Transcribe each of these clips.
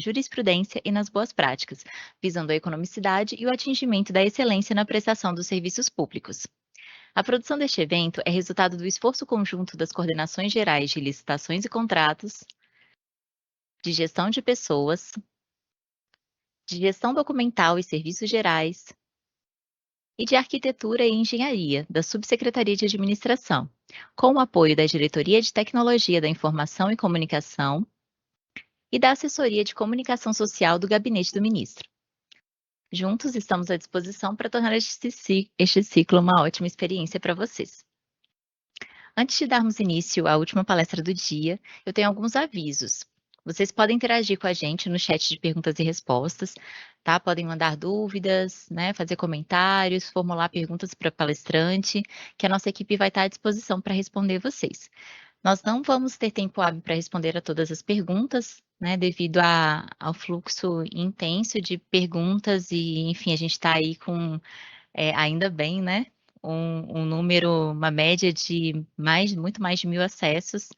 jurisprudência e nas boas práticas, visando a economicidade e o atingimento da excelência na prestação dos serviços públicos. A produção deste evento é resultado do esforço conjunto das coordenações gerais de licitações e contratos, de gestão de pessoas, de gestão documental e serviços gerais, e de arquitetura e engenharia, da Subsecretaria de Administração, com o apoio da Diretoria de Tecnologia da Informação e Comunicação e da Assessoria de Comunicação Social do Gabinete do Ministro. Juntos estamos à disposição para tornar este ciclo uma ótima experiência para vocês. Antes de darmos início à última palestra do dia, eu tenho alguns avisos. Vocês podem interagir com a gente no chat de perguntas e respostas, tá? Podem mandar dúvidas, né? Fazer comentários, formular perguntas para a palestrante, que a nossa equipe vai estar à disposição para responder vocês. Nós não vamos ter tempo hábil para responder a todas as perguntas, né? Devido ao fluxo intenso de perguntas e, enfim, a gente está aí com, ainda bem, né? Um número, uma média de muito mais de 1.000 acessos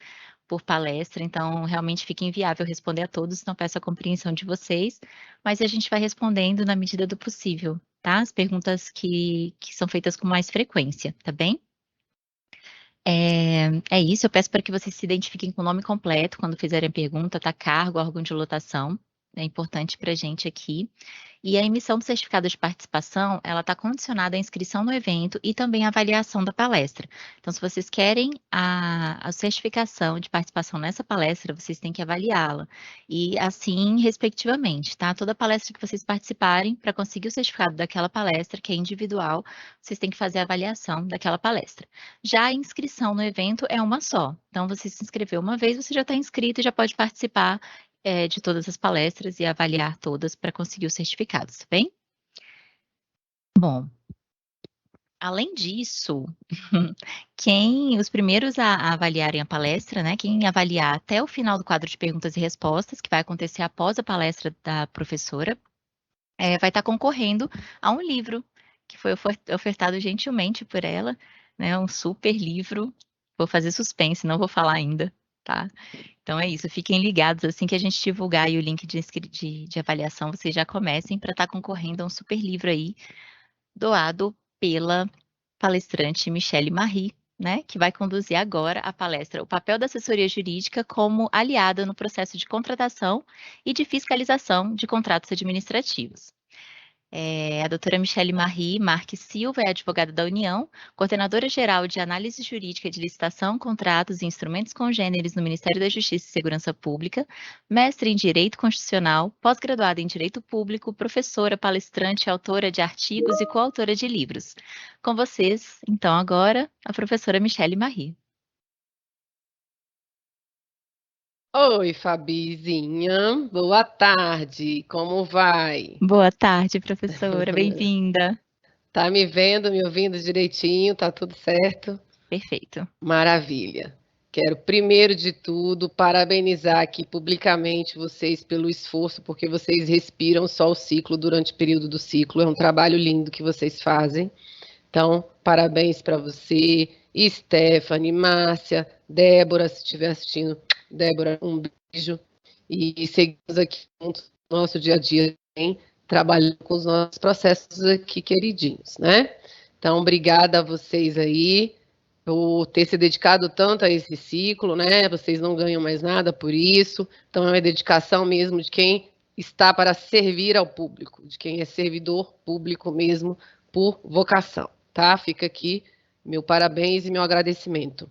por palestra, então realmente fica inviável responder a todos, então peço a compreensão de vocês, mas a gente vai respondendo na medida do possível, tá? As perguntas que são feitas com mais frequência, tá bem? É isso, eu peço para que vocês se identifiquem com o nome completo quando fizerem pergunta, tá? Cargo, órgão de lotação, é importante para a gente aqui. E a emissão do certificado de participação, ela está condicionada à inscrição no evento e também à avaliação da palestra. Então, se vocês querem a certificação de participação nessa palestra, vocês têm que avaliá-la. E assim, respectivamente, tá? Toda palestra que vocês participarem, para conseguir o certificado daquela palestra, que é individual, vocês têm que fazer a avaliação daquela palestra. Já a inscrição no evento é uma só. Então, você se inscreveu uma vez, você já está inscrito e já pode participar de todas as palestras e avaliar todas para conseguir os certificados, tá bem? Bom, além disso, os primeiros a avaliarem a palestra, né, quem avaliar até o final do quadro de perguntas e respostas, que vai acontecer após a palestra da professora, vai estar concorrendo a um livro que foi ofertado gentilmente por ela, né, um super livro. Vou fazer suspense, não vou falar ainda, tá? Então é isso, fiquem ligados, assim que a gente divulgar aí o link de avaliação, vocês já comecem para estar concorrendo a um super livro aí, doado pela palestrante Michelle Marie, né, que vai conduzir agora a palestra O papel da assessoria jurídica como aliada no processo de contratação e de fiscalização de contratos administrativos. A doutora Michelle Marie Marques Silva é advogada da União, coordenadora geral de análise jurídica de licitação, contratos e instrumentos congêneres no Ministério da Justiça e Segurança Pública, mestre em Direito Constitucional, pós-graduada em Direito Público, professora, palestrante, autora de artigos e coautora de livros. Com vocês, então, agora, a professora Michelle Marie. Oi, Fabizinha. Boa tarde. Como vai? Boa tarde, professora. Bem-vinda. Tá me vendo, me ouvindo direitinho? Tá tudo certo? Perfeito. Maravilha. Quero, primeiro de tudo, parabenizar aqui publicamente vocês pelo esforço, porque vocês respiram só o ciclo durante o período do ciclo. É um trabalho lindo que vocês fazem. Então, parabéns para você, Stephanie, Márcia, Débora, se estiver assistindo. Débora, um beijo. E seguimos aqui juntos no nosso dia a dia, hein? Trabalhando com os nossos processos aqui queridinhos, né? Então, obrigada a vocês aí por ter se dedicado tanto a esse ciclo, né? Vocês não ganham mais nada por isso. Então, é uma dedicação mesmo de quem está para servir ao público, de quem é servidor público mesmo por vocação, tá? Fica aqui meu parabéns e meu agradecimento.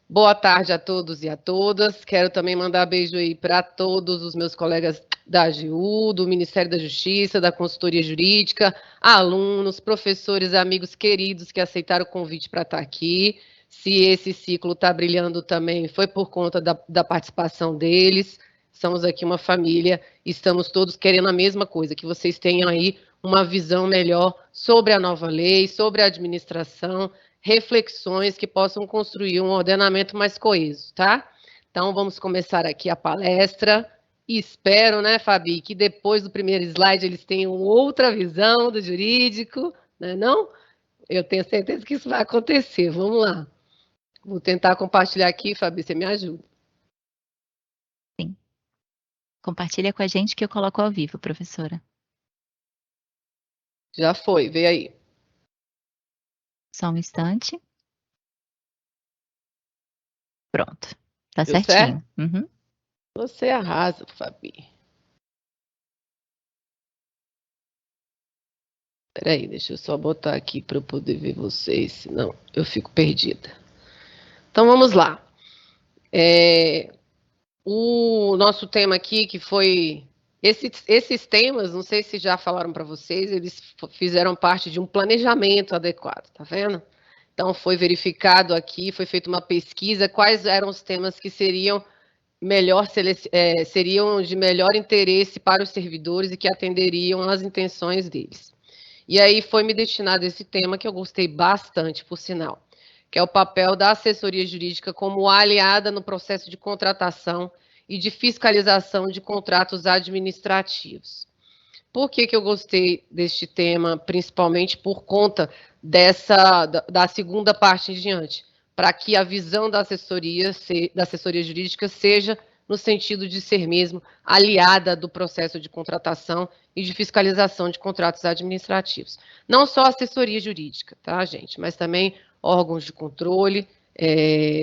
Boa tarde a todos e a todas. Quero também mandar beijo aí para todos os meus colegas da AGU, do Ministério da Justiça, da Consultoria Jurídica, alunos, professores, amigos queridos que aceitaram o convite para estar aqui. Se esse ciclo está brilhando também, foi por conta da participação deles. Somos aqui uma família, estamos todos querendo a mesma coisa, que vocês tenham aí uma visão melhor sobre a nova lei, sobre a administração, reflexões que possam construir um ordenamento mais coeso, tá? Então, vamos começar aqui a palestra. E espero, né, Fabi, que depois do primeiro slide eles tenham outra visão do jurídico, né, não? Eu tenho certeza que isso vai acontecer. Vamos lá. Vou tentar compartilhar aqui, Fabi, você me ajuda. Sim. Compartilha com a gente que eu coloco ao vivo, professora. Já foi, vê aí. Só um instante. Pronto. Tá Deu certo? certinho. Uhum. Você arrasa, Fabi. Peraí, deixa eu só botar aqui para eu poder ver vocês, senão eu fico perdida. Então vamos lá. O nosso tema aqui, que foi. Esses temas, não sei se já falaram para vocês, eles fizeram parte de um planejamento adequado, tá vendo? Então foi verificado aqui, foi feita uma pesquisa, quais eram os temas que seriam seriam de melhor interesse para os servidores e que atenderiam às intenções deles. E aí foi me destinado esse tema que eu gostei bastante, por sinal, que é o papel da assessoria jurídica como aliada no processo de contratação e de fiscalização de contratos administrativos. Por que eu gostei deste tema, principalmente por conta da segunda parte em diante, para que a visão da assessoria jurídica seja no sentido de ser mesmo aliada do processo de contratação e de fiscalização de contratos administrativos. Não só assessoria jurídica, tá, gente? Mas também órgãos de controle,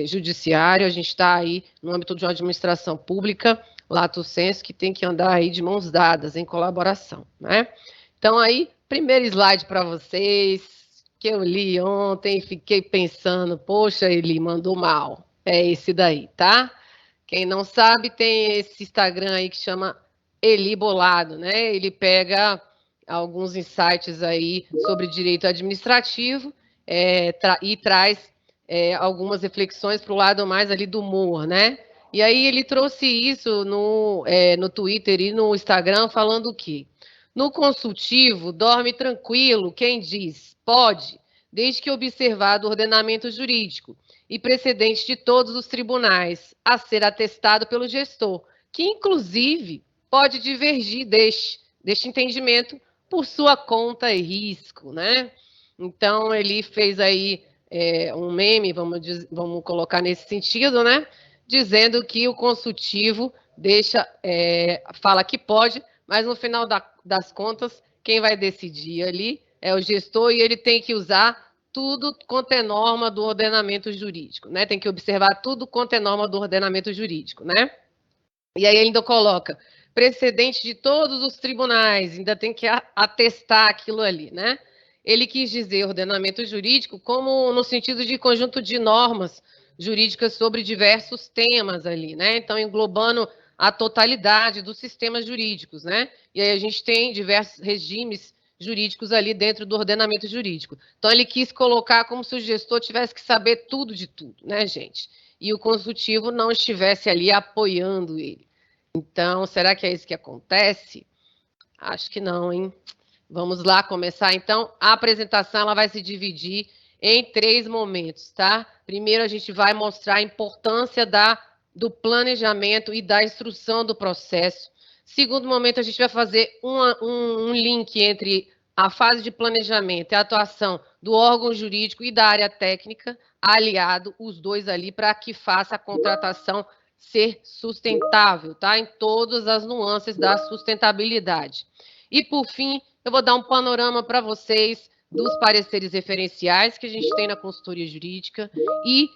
judiciário, a gente está aí no âmbito de uma administração pública, lato sensu, que tem que andar aí de mãos dadas, em colaboração, né? Então aí, primeiro slide para vocês, que eu li ontem e fiquei pensando, poxa, ele mandou mal. É esse daí, tá? Quem não sabe, tem esse Instagram aí que chama Eli Bolado, né? Ele pega alguns insights aí sobre direito administrativo e traz algumas reflexões para o lado mais ali do humor, né? E aí ele trouxe isso no Twitter e no Instagram falando o quê? No consultivo, dorme tranquilo quem diz pode, desde que observado o ordenamento jurídico e precedente de todos os tribunais a ser atestado pelo gestor, que inclusive pode divergir deste entendimento por sua conta e risco, né? Então ele fez aí um meme, vamos colocar nesse sentido, né? Dizendo que o consultivo fala que pode, mas no final das contas, quem vai decidir ali é o gestor e ele tem que usar tudo quanto é norma do ordenamento jurídico, né? Tem que observar tudo quanto é norma do ordenamento jurídico, né? E aí ele ainda coloca precedente de todos os tribunais, ainda tem que atestar aquilo ali, né? Ele quis dizer ordenamento jurídico como no sentido de conjunto de normas jurídicas sobre diversos temas ali, né? Então, englobando a totalidade dos sistemas jurídicos, né? E aí a gente tem diversos regimes jurídicos ali dentro do ordenamento jurídico. Então, ele quis colocar como se o gestor tivesse que saber tudo de tudo, né, gente? E o consultivo não estivesse ali apoiando ele. Então, será que é isso que acontece? Acho que não, hein? Vamos lá começar, então. A apresentação ela vai se dividir em 3 momentos, tá? Primeiro, a gente vai mostrar a importância do planejamento e da instrução do processo. Segundo momento, a gente vai fazer um link entre a fase de planejamento e a atuação do órgão jurídico e da área técnica, aliado os dois ali para que faça a contratação ser sustentável, tá? Em todas as nuances da sustentabilidade. E, por fim, eu vou dar um panorama para vocês dos pareceres referenciais que a gente tem na consultoria jurídica e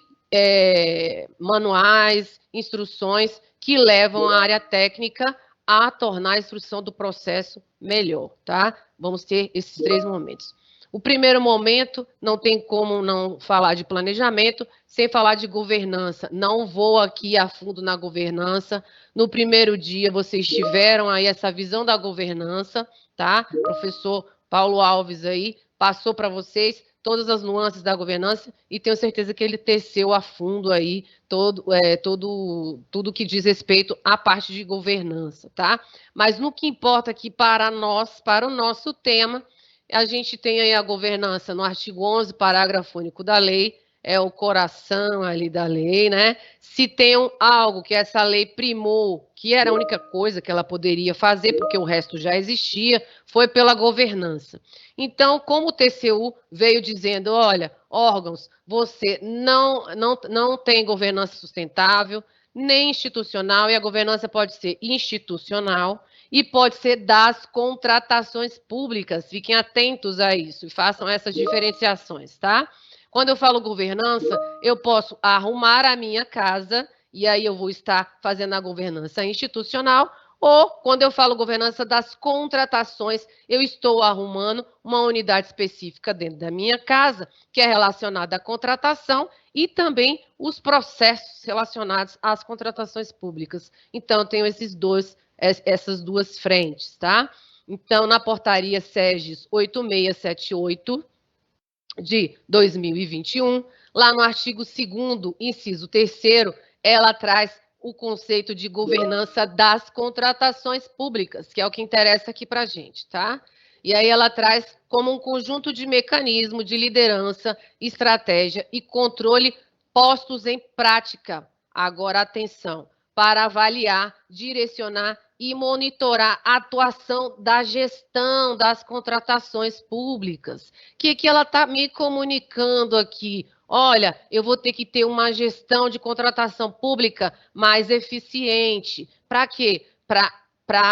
manuais, instruções que levam a área técnica a tornar a instrução do processo melhor, tá? Vamos ter esses 3 momentos. O primeiro momento, não tem como não falar de planejamento sem falar de governança. Não vou aqui a fundo na governança. No primeiro dia, vocês tiveram aí essa visão da governança, tá? O professor Paulo Alves aí passou para vocês todas as nuances da governança e tenho certeza que ele teceu a fundo aí tudo que diz respeito à parte de governança, tá? Mas no que importa aqui para nós, para o nosso tema, a gente tem aí a governança no artigo 11, parágrafo único da lei, é o coração ali da lei, né? Se tem algo que essa lei primou, que era a única coisa que ela poderia fazer, porque o resto já existia, foi pela governança. Então, como o TCU veio dizendo, olha, órgãos, você não tem governança sustentável, nem institucional, e a governança pode ser institucional e pode ser das contratações públicas. Fiquem atentos a isso e façam essas diferenciações, tá? Quando eu falo governança, eu posso arrumar a minha casa, e aí eu vou estar fazendo a governança institucional, ou, quando eu falo governança das contratações, eu estou arrumando uma unidade específica dentro da minha casa, que é relacionada à contratação e também os processos relacionados às contratações públicas. Então, eu tenho essas duas frentes, tá? Então, na portaria SEGES 8678 de 2021, lá no artigo 2º, inciso 3º, ela traz o conceito de governança das contratações públicas, que é o que interessa aqui para a gente, tá? E aí ela traz como um conjunto de mecanismos de liderança, estratégia e controle postos em prática. Agora, atenção, para avaliar, direcionar e monitorar a atuação da gestão das contratações públicas. O que ela está me comunicando aqui? Olha, eu vou ter que ter uma gestão de contratação pública mais eficiente. Para quê? Para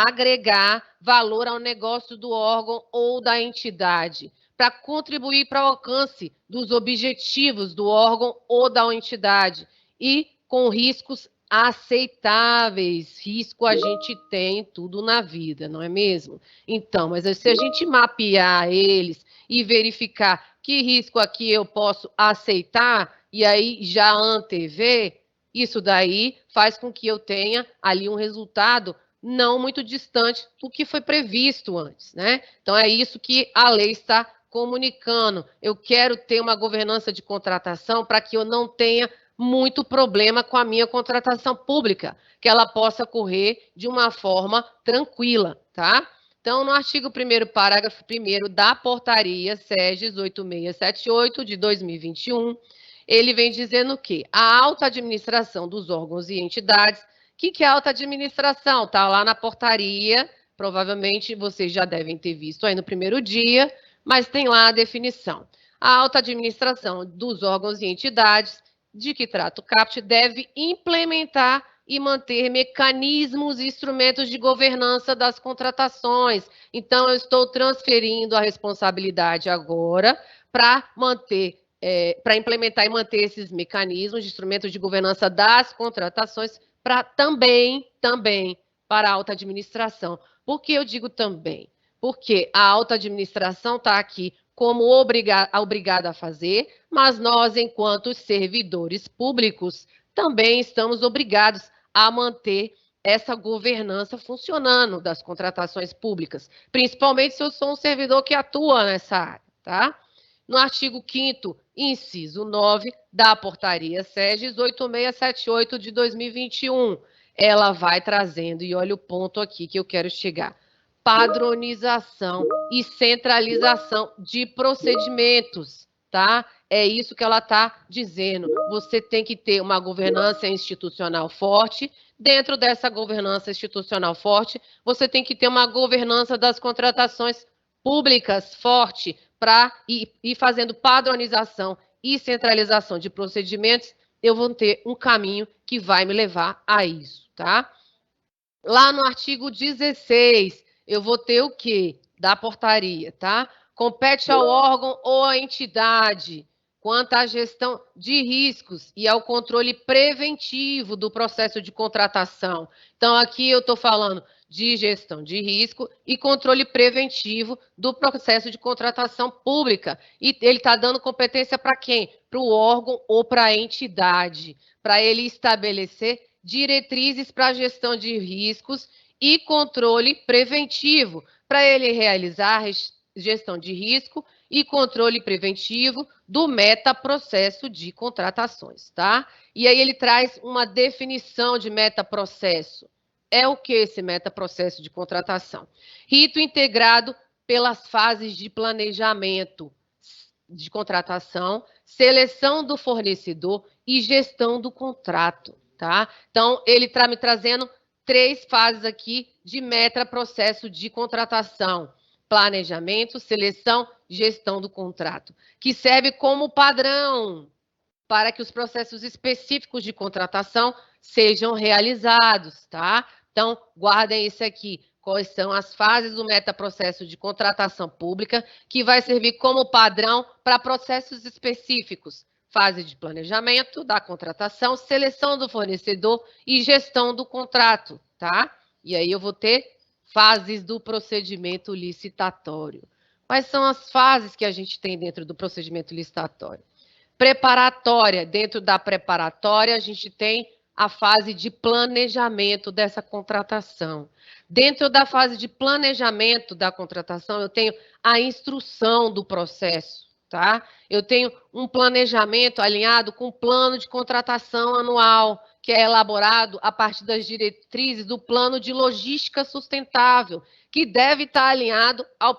agregar valor ao negócio do órgão ou da entidade, para contribuir para o alcance dos objetivos do órgão ou da entidade e com riscos aceitáveis. Risco a gente tem tudo na vida, não é mesmo? Então, mas se a gente mapear eles e verificar que risco aqui eu posso aceitar e aí já antever, isso daí faz com que eu tenha ali um resultado não muito distante do que foi previsto antes, né? Então é isso que a lei está comunicando. Eu quero ter uma governança de contratação para que eu não tenha muito problema com a minha contratação pública, que ela possa correr de uma forma tranquila, tá? Então, no artigo 1º, parágrafo 1º da portaria SEGES 8678 de 2021, ele vem dizendo que a alta administração dos órgãos e entidades, o que é alta administração? Está lá na portaria, provavelmente vocês já devem ter visto aí no primeiro dia, mas tem lá a definição. A alta administração dos órgãos e entidades de que trata o CAPT deve implementar e manter mecanismos e instrumentos de governança das contratações. Então, eu estou transferindo a responsabilidade agora para para implementar e manter esses mecanismos de instrumentos de governança das contratações para também para a alta administração. Por que eu digo também? Porque a alta administração está aqui como obrigada a fazer, mas nós, enquanto servidores públicos, também estamos obrigados a manter essa governança funcionando das contratações públicas, principalmente se eu sou um servidor que atua nessa área, tá? No artigo 5º, inciso 9, da portaria SEGES 8678 de 2021, ela vai trazendo, e olha o ponto aqui que eu quero chegar, padronização e centralização de procedimentos, tá? É isso que ela está dizendo. Você tem que ter uma governança institucional forte. Dentro dessa governança institucional forte, você tem que ter uma governança das contratações públicas forte para ir fazendo padronização e centralização de procedimentos. Eu vou ter um caminho que vai me levar a isso, tá? Lá no artigo 16, eu vou ter o quê? Da portaria, tá? Compete ao órgão ou à entidade quanto à gestão de riscos e ao controle preventivo do processo de contratação. Então, aqui eu estou falando de gestão de risco e controle preventivo do processo de contratação pública. E ele está dando competência para quem? Para o órgão ou para a entidade, para ele estabelecer diretrizes para a gestão de riscos e controle preventivo, para ele realizar gestão de risco e controle preventivo do metaprocesso de contratações, tá? E aí ele traz uma definição de metaprocesso. É o que esse metaprocesso de contratação? Rito integrado pelas fases de planejamento de contratação, seleção do fornecedor e gestão do contrato, tá? Então, ele está me trazendo 3 fases aqui de metaprocesso de contratação: planejamento, seleção, gestão do contrato, que serve como padrão para que os processos específicos de contratação sejam realizados, tá? Então, guardem isso aqui. Quais são as fases do metaprocesso de contratação pública, que vai servir como padrão para processos específicos. Fase de planejamento da contratação, seleção do fornecedor e gestão do contrato, tá? E aí eu vou ter fases do procedimento licitatório. Quais são as fases que a gente tem dentro do procedimento licitatório? Preparatória. Dentro da preparatória, a gente tem a fase de planejamento dessa contratação. Dentro da fase de planejamento da contratação, eu tenho a instrução do processo, tá? Eu tenho um planejamento alinhado com o plano de contratação anual, que é elaborado a partir das diretrizes do plano de logística sustentável, que deve estar alinhado ao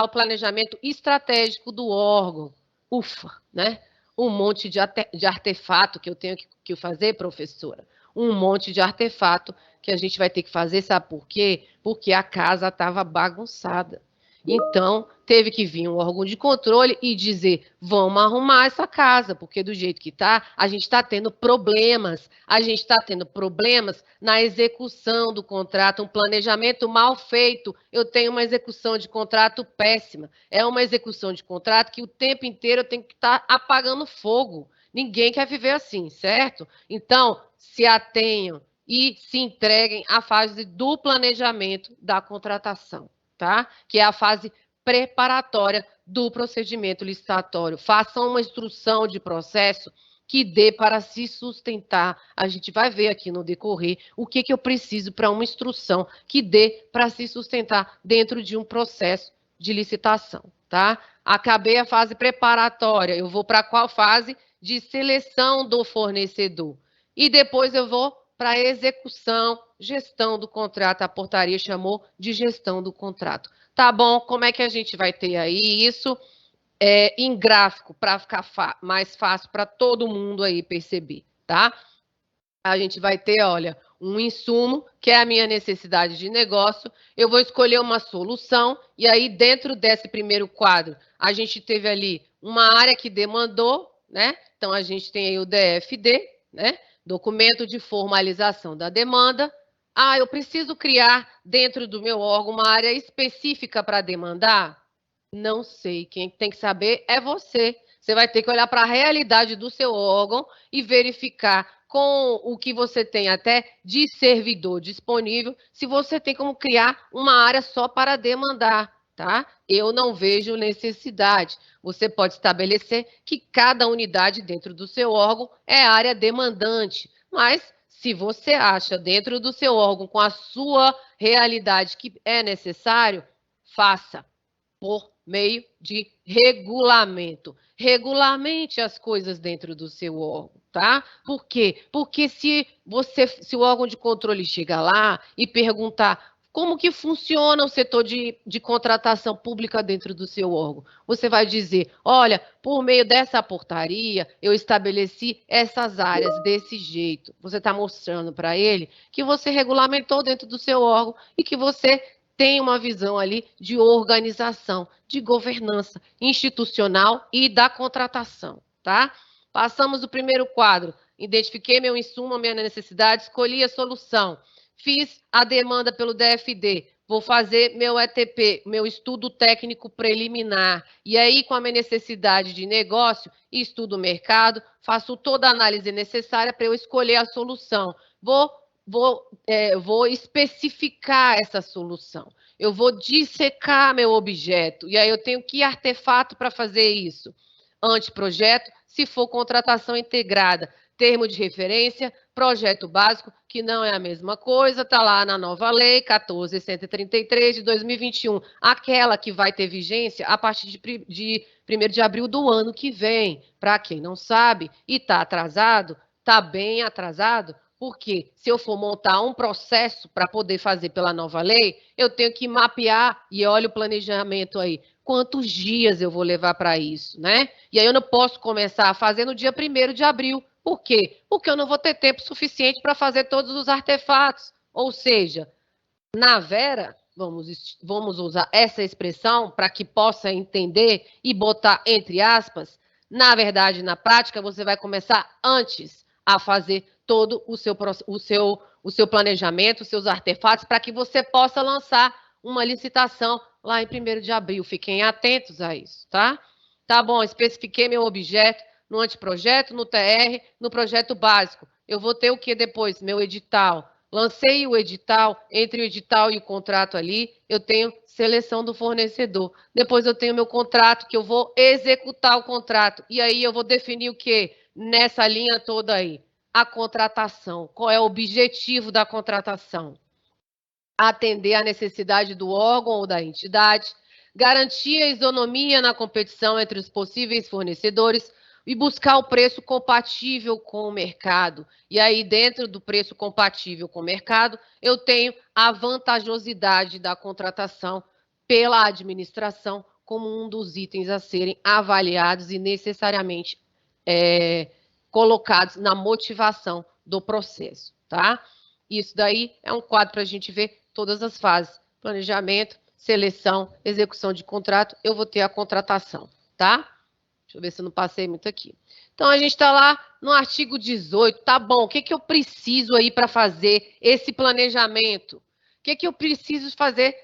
planejamento estratégico do órgão. Ufa, né? Um monte de artefato que eu tenho que fazer, professora. Um monte de artefato que a gente vai ter que fazer, sabe por quê? Porque a casa estava bagunçada. Então, teve que vir um órgão de controle e dizer, vamos arrumar essa casa, porque do jeito que está, a gente está tendo problemas. A gente está tendo problemas na execução do contrato, um planejamento mal feito. Eu tenho uma execução de contrato péssima. É uma execução de contrato que o tempo inteiro eu tenho que estar apagando fogo. Ninguém quer viver assim, certo? Então, se atenham e se entreguem à fase do planejamento da contratação, tá? Que é a fase preparatória do procedimento licitatório. Façam uma instrução de processo que dê para se sustentar. A gente vai ver aqui no decorrer o que eu preciso para uma instrução que dê para se sustentar dentro de um processo de licitação, tá? Acabei a fase preparatória, eu vou para qual fase? De seleção do fornecedor. E depois eu vou para a execução, gestão do contrato. A portaria chamou de gestão do contrato. Tá bom, como é que a gente vai ter aí isso em gráfico, para ficar mais fácil para todo mundo aí perceber, tá? A gente vai ter, olha, um insumo, que é a minha necessidade de negócio. Eu vou escolher uma solução, e aí dentro desse primeiro quadro, a gente teve ali uma área que demandou, né? Então, a gente tem aí o DFD, né? Documento de formalização da demanda. Ah, eu preciso criar dentro do meu órgão uma área específica para demandar? Não sei. Quem tem que saber é você. Você vai ter que olhar para a realidade do seu órgão e verificar com o que você tem até de servidor disponível, se você tem como criar uma área só para demandar, tá? Eu não vejo necessidade. Você pode estabelecer que cada unidade dentro do seu órgão é área demandante, mas se você acha dentro do seu órgão, com a sua realidade, que é necessário, faça por meio de regulamento. Regulamente as coisas dentro do seu órgão, tá? Por quê? Porque se o órgão de controle chega lá e perguntar como que funciona o setor de contratação pública dentro do seu órgão, você vai dizer, olha, por meio dessa portaria, eu estabeleci essas áreas desse jeito. Você está mostrando para ele que você regulamentou dentro do seu órgão e que você tem uma visão ali de organização, de governança institucional e da contratação, tá? Passamos o primeiro quadro, identifiquei meu insumo, minha necessidade, escolhi a solução, fiz a demanda pelo DFD, vou fazer meu ETP, meu estudo técnico preliminar, e aí com a minha necessidade de negócio, estudo o mercado, faço toda a análise necessária para eu escolher a solução. Vou especificar essa solução. Eu vou dissecar meu objeto. E aí eu tenho que artefato para fazer isso? Anteprojeto, se for contratação integrada. Termo de referência, projeto básico, que não é a mesma coisa, está lá na nova lei 14.133 de 2021. Aquela que vai ter vigência a partir de 1º de abril do ano que vem. Para quem não sabe e está atrasado, está bem atrasado, porque se eu for montar um processo para poder fazer pela nova lei, eu tenho que mapear, e olha o planejamento aí, quantos dias eu vou levar para isso, né? E aí eu não posso começar a fazer no dia 1º de abril. Por quê? Porque eu não vou ter tempo suficiente para fazer todos os artefatos. Ou seja, na Vera, vamos usar essa expressão para que possa entender e botar entre aspas, Na verdade, na prática, você vai começar antes a fazer todo o seu planejamento, os seus artefatos, para que você possa lançar uma licitação lá em 1º de abril. Fiquem atentos a isso, tá? Tá bom, especifiquei meu objeto no anteprojeto, no TR, no projeto básico. Eu vou ter o que depois? Meu edital. Lancei o edital, entre o edital e o contrato ali, eu tenho seleção do fornecedor. Depois eu tenho meu contrato, que eu vou executar o contrato. E aí eu vou definir o quê? Nessa linha toda aí. A contratação. Qual é o objetivo da contratação? Atender à necessidade do órgão ou da entidade, garantir a isonomia na competição entre os possíveis fornecedores e buscar o preço compatível com o mercado. E aí, dentro do preço compatível com o mercado, eu tenho a vantajosidade da contratação pela administração como um dos itens a serem avaliados e necessariamente colocados na motivação do processo, tá? Isso daí é um quadro para a gente ver todas as fases: planejamento, seleção, execução de contrato. Eu vou ter a contratação, tá? Deixa eu ver se eu não passei muito aqui. Então, a gente está lá no artigo 18. Tá bom, o que, que eu preciso aí para fazer esse planejamento? O que, que eu preciso fazer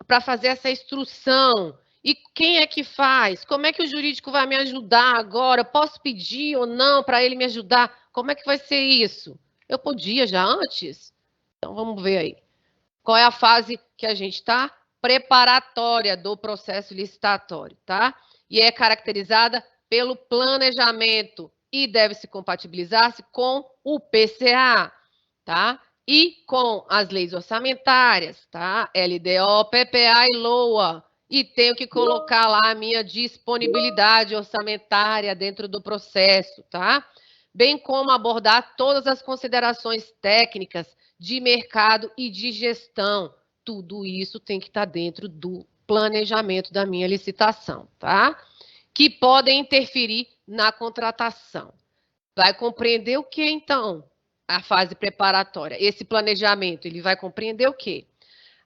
para fazer essa instrução? E quem é que faz? Como é que o jurídico vai me ajudar agora? Posso pedir ou não para ele me ajudar? Como é que vai ser isso? Eu podia já antes? Então, vamos ver aí. Qual é a fase que a gente está? Preparatória do processo licitatório, tá? E é caracterizada pelo planejamento e deve se compatibilizar-se com o PCA, tá? E com as leis orçamentárias, tá? LDO, PPA e LOA. E tenho que colocar lá a minha disponibilidade orçamentária dentro do processo, tá? Bem como abordar todas as considerações técnicas de mercado e de gestão. Tudo isso tem que estar dentro do planejamento da minha licitação, tá? Que podem interferir na contratação. Vai compreender o que, então? A fase preparatória. Esse planejamento, ele vai compreender o quê?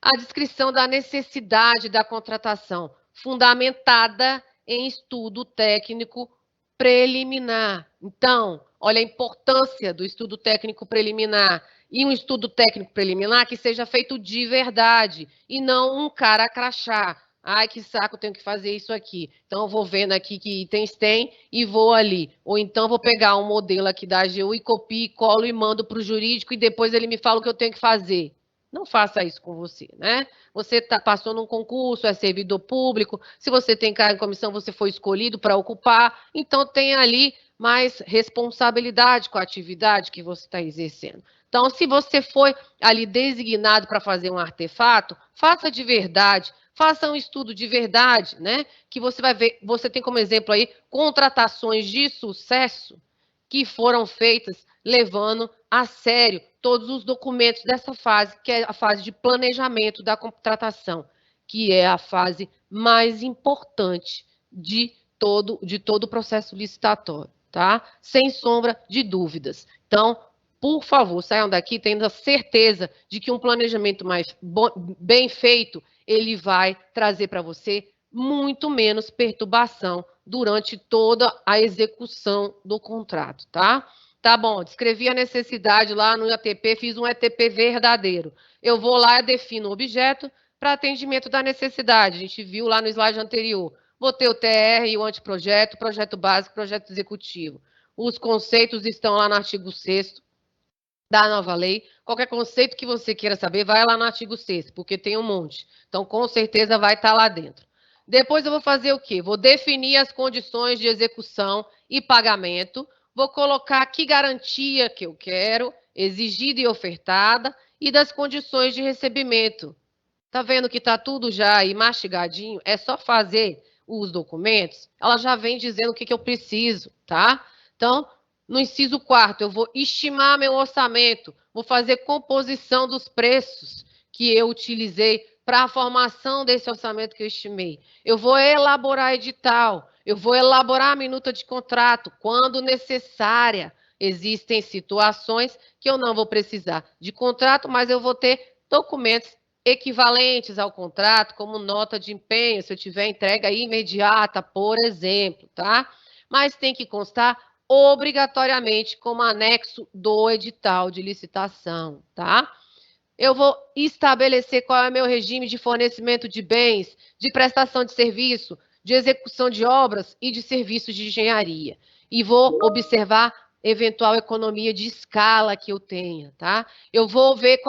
A descrição da necessidade da contratação, fundamentada em estudo técnico preliminar. Então, olha a importância do estudo técnico preliminar. E um estudo técnico preliminar que seja feito de verdade e não um cara crachá. Ai, que saco, tenho que fazer isso aqui. Então, eu vou vendo aqui que itens tem e vou ali. Ou então, vou pegar um modelo aqui da AGU e copio, colo e mando para o jurídico e depois ele me fala o que eu tenho que fazer. Não faça isso com você, né? Você passou num concurso, é servidor público, se você tem cargo em comissão, você foi escolhido para ocupar, então tem ali mais responsabilidade com a atividade que você está exercendo. Então, se você foi ali designado para fazer um artefato, faça de verdade, faça um estudo de verdade, né? Que você vai ver, você tem como exemplo aí contratações de sucesso que foram feitas levando a sério todos os documentos dessa fase, que é a fase de planejamento da contratação, que é a fase mais importante de todo o processo licitatório, tá? Sem sombra de dúvidas. Então, por favor, saiam daqui tendo a certeza de que um planejamento bem feito, ele vai trazer para você muito menos perturbação durante toda a execução do contrato, tá? Tá bom, descrevi a necessidade lá no ETP, fiz um ETP verdadeiro. Eu vou lá e defino o objeto para atendimento da necessidade. A gente viu lá no slide anterior. Botei o TR e o anteprojeto, projeto básico, projeto executivo. Os conceitos estão lá no artigo 6º da nova lei. Qualquer conceito que você queira saber, vai lá no artigo 6º, porque tem um monte. Então, com certeza, vai estar lá dentro. Depois eu vou fazer o quê? Vou definir as condições de execução e pagamento. Vou colocar que garantia que eu quero, exigida e ofertada, e das condições de recebimento. Tá vendo que está tudo já aí mastigadinho? É só fazer os documentos, ela já vem dizendo o que eu preciso, tá? Então, no inciso 4º, eu vou estimar meu orçamento, vou fazer composição dos preços que eu utilizei para a formação desse orçamento que eu estimei. Eu vou elaborar edital, eu vou elaborar a minuta de contrato, quando necessária. Existem situações que eu não vou precisar de contrato, mas eu vou ter documentos equivalentes ao contrato, como nota de empenho, se eu tiver entrega imediata, por exemplo, tá? mas tem que constar obrigatoriamente como anexo do edital de licitação, tá? Eu vou estabelecer qual é o meu regime de fornecimento de bens, de prestação de serviço, de execução de obras e de serviços de engenharia. E vou observar eventual economia de escala que eu tenha, tá? Eu vou ver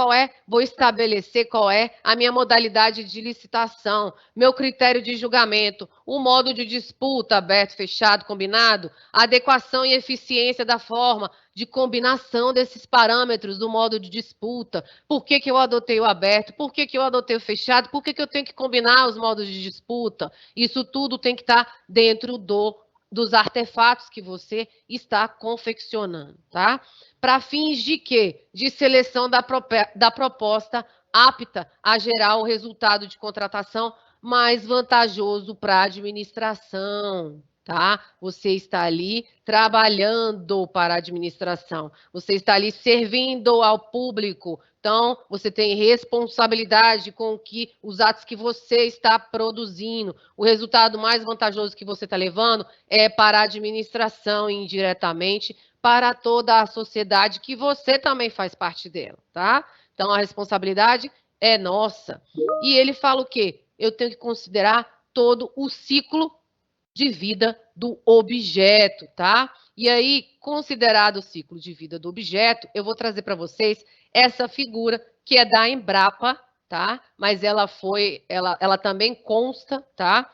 vou estabelecer qual é a minha modalidade de licitação, meu critério de julgamento, o modo de disputa, aberto, fechado, combinado, a adequação e eficiência da forma de combinação desses parâmetros do modo de disputa, por que eu adotei o aberto, por que eu adotei o fechado, por que eu tenho que combinar os modos de disputa. Isso tudo tem que estar dentro dos artefatos que você está confeccionando, tá? Para fins de quê? De seleção da proposta apta a gerar o resultado de contratação mais vantajoso para a administração, tá? Você está ali trabalhando para a administração, você está ali servindo ao público, então você tem responsabilidade com os atos que você está produzindo. O resultado mais vantajoso que você está levando é para a administração indiretamente, para toda a sociedade que você também faz parte dela, tá? Então a responsabilidade é nossa. E ele fala o quê? Eu tenho que considerar todo o ciclo de vida do objeto, tá? E aí, considerado o ciclo de vida do objeto, eu vou trazer para vocês essa figura que é da Embrapa, tá? Mas ela também consta, tá?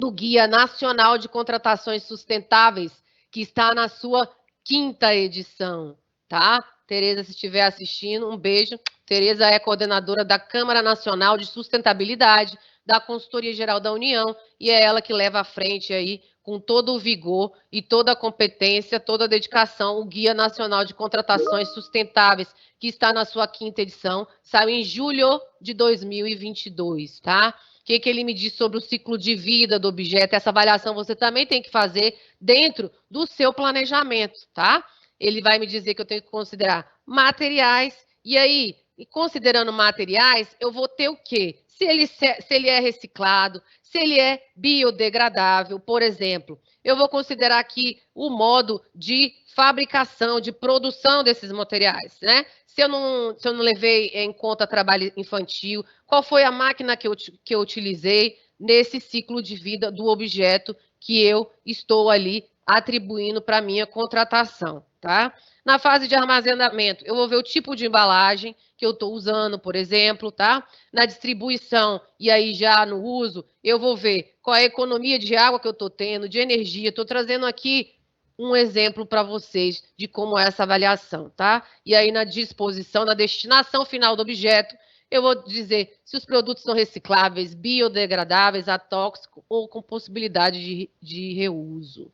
Do Guia Nacional de Contratações Sustentáveis, que está na sua 5ª edição, tá? Tereza, se estiver assistindo, um beijo. Tereza é coordenadora da Câmara Nacional de Sustentabilidade, da Consultoria Geral da União, e é ela que leva à frente aí, com todo o vigor e toda a competência, toda a dedicação, o Guia Nacional de Contratações Sustentáveis, que está na sua 5ª edição, saiu em julho de 2022, tá? O que ele me diz sobre o ciclo de vida do objeto? Essa avaliação você também tem que fazer dentro do seu planejamento, tá? Ele vai me dizer que eu tenho que considerar materiais, e aí, considerando materiais, eu vou ter o quê? Se ele é reciclado, se ele é biodegradável, por exemplo. Eu vou considerar aqui o modo de fabricação, de produção desses materiais, né? Se eu não levei em conta trabalho infantil, qual foi a máquina que eu utilizei nesse ciclo de vida do objeto que eu estou ali atribuindo para minha contratação, tá? Na fase de armazenamento, eu vou ver o tipo de embalagem que eu estou usando, por exemplo, tá? Na distribuição e aí já no uso, eu vou ver qual é a economia de água que eu estou tendo, de energia. Estou trazendo aqui um exemplo para vocês de como é essa avaliação, tá? E aí na disposição, na destinação final do objeto, eu vou dizer se os produtos são recicláveis, biodegradáveis, atóxicos ou com possibilidade de reuso.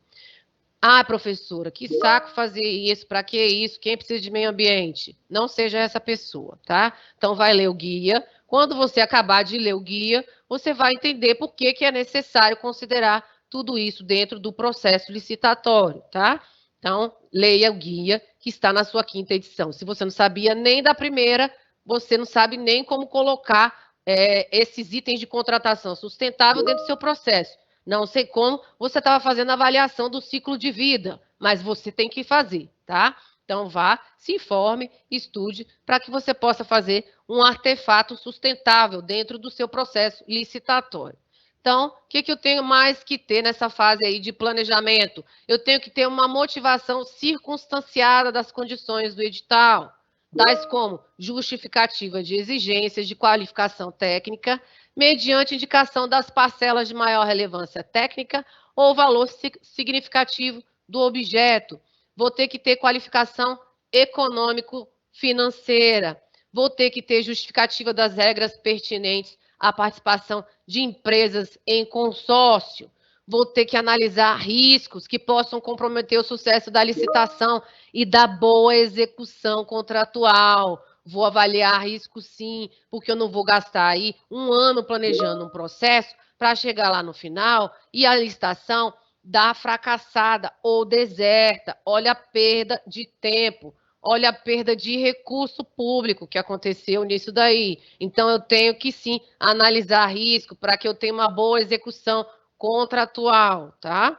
Ah, professora, que saco fazer isso, para que isso? Quem precisa de meio ambiente? Não seja essa pessoa, tá? Então vai ler o guia. Quando você acabar de ler o guia, você vai entender por que é necessário considerar tudo isso dentro do processo licitatório, tá? Então, leia o guia que está na sua 5ª edição. Se você não sabia nem da primeira, você não sabe nem como colocar esses itens de contratação sustentável dentro do seu processo. Não sei como você estava fazendo a avaliação do ciclo de vida, mas você tem que fazer, tá? Então vá, se informe, estude, para que você possa fazer um artefato sustentável dentro do seu processo licitatório. Então, o que eu tenho mais que ter nessa fase aí de planejamento? Eu tenho que ter uma motivação circunstanciada das condições do edital, tais como justificativa de exigências de qualificação técnica, mediante indicação das parcelas de maior relevância técnica ou valor significativo do objeto. Vou ter que ter qualificação econômico-financeira. Vou ter que ter justificativa das regras pertinentes à participação de empresas em consórcio. Vou ter que analisar riscos que possam comprometer o sucesso da licitação e da boa execução contratual. Vou avaliar risco sim, porque eu não vou gastar aí um ano planejando um processo para chegar lá no final e a licitação dar fracassada ou deserta. Olha a perda de tempo, olha a perda de recurso público que aconteceu nisso daí. Então eu tenho que sim analisar risco para que eu tenha uma boa execução contratual, tá?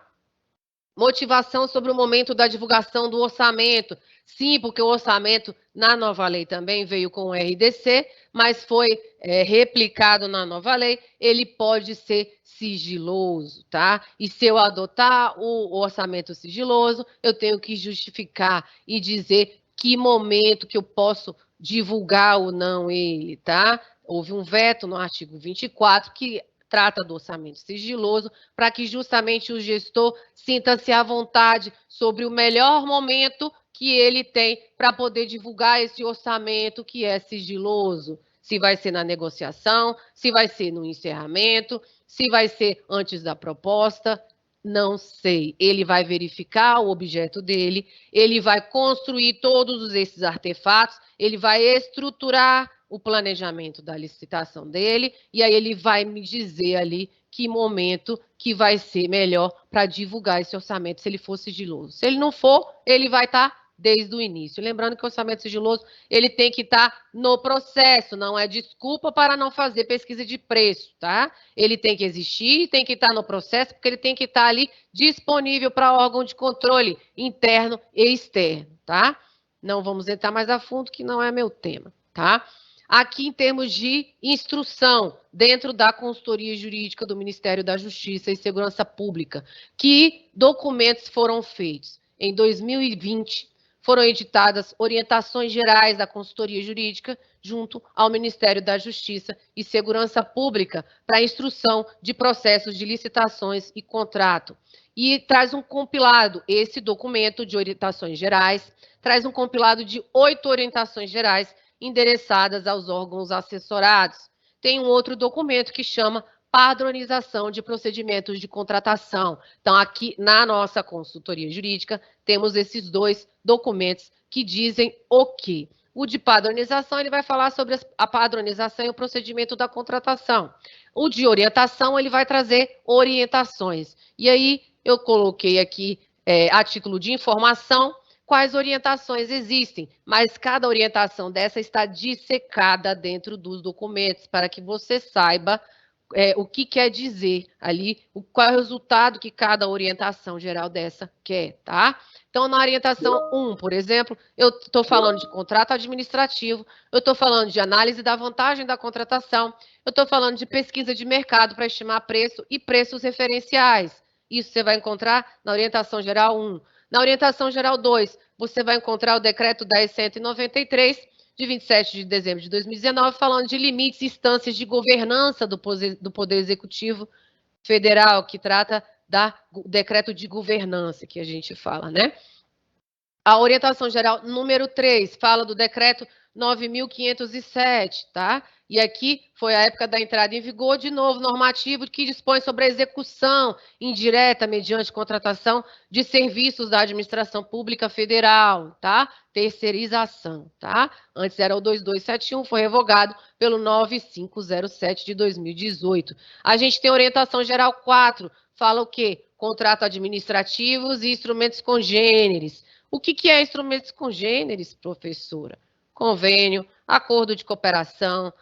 Motivação sobre o momento da divulgação do orçamento. Sim, porque o orçamento na nova lei também veio com o RDC, mas foi replicado na nova lei, ele pode ser sigiloso, tá? E se eu adotar o orçamento sigiloso, eu tenho que justificar e dizer que momento que eu posso divulgar ou não ele, tá? Houve um veto no artigo 24 que trata do orçamento sigiloso, para que justamente o gestor sinta-se à vontade sobre o melhor momento que ele tem para poder divulgar esse orçamento que é sigiloso. Se vai ser na negociação, se vai ser no encerramento, se vai ser antes da proposta, não sei. Ele vai verificar o objeto dele, ele vai construir todos esses artefatos, ele vai estruturar o planejamento da licitação dele, e aí ele vai me dizer ali que momento que vai ser melhor para divulgar esse orçamento, se ele for sigiloso. Se ele não for, ele vai estar desde o início. Lembrando que o orçamento sigiloso, ele tem que estar no processo, não é desculpa para não fazer pesquisa de preço, tá? Ele tem que existir, tem que estar no processo, porque ele tem que estar ali disponível para órgão de controle interno e externo, tá? Não vamos entrar mais a fundo, que não é meu tema, tá? Aqui, em termos de instrução, dentro da consultoria jurídica do Ministério da Justiça e Segurança Pública, que documentos foram feitos? Em 2020, foram editadas orientações gerais da consultoria jurídica junto ao Ministério da Justiça e Segurança Pública para instrução de processos de licitações e contrato. E traz um compilado, esse documento de orientações gerais, traz um compilado de 8 orientações gerais endereçadas aos órgãos assessorados. Tem um outro documento que chama padronização de procedimentos de contratação. Então, aqui na nossa consultoria jurídica, temos esses 2 documentos que dizem o quê? O de padronização, ele vai falar sobre a padronização e o procedimento da contratação. O de orientação, ele vai trazer orientações. E aí, eu coloquei aqui, a título de informação, quais orientações existem, mas cada orientação dessa está dissecada dentro dos documentos, para que você saiba o que quer dizer ali, qual é o resultado que cada orientação geral dessa quer, tá? Então, na orientação 1, por exemplo, eu estou falando de contrato administrativo, eu estou falando de análise da vantagem da contratação, eu estou falando de pesquisa de mercado para estimar preço e preços referenciais. Isso você vai encontrar na orientação geral 1. Na orientação geral 2, você vai encontrar o decreto 10.193, de 27 de dezembro de 2019, falando de limites e instâncias de governança do Poder Executivo Federal, que trata do decreto de governança, que a gente fala, né? A orientação geral número 3 fala do decreto 9.507, tá? E aqui foi a época da entrada em vigor de novo normativo que dispõe sobre a execução indireta mediante contratação de serviços da administração pública federal, tá? Terceirização, tá? Antes era o 2271, foi revogado pelo 9507 de 2018. A gente tem orientação geral 4, fala o quê? Contrato administrativos e instrumentos congêneres. O que é instrumentos congêneres, professora? Convênio, acordo de cooperação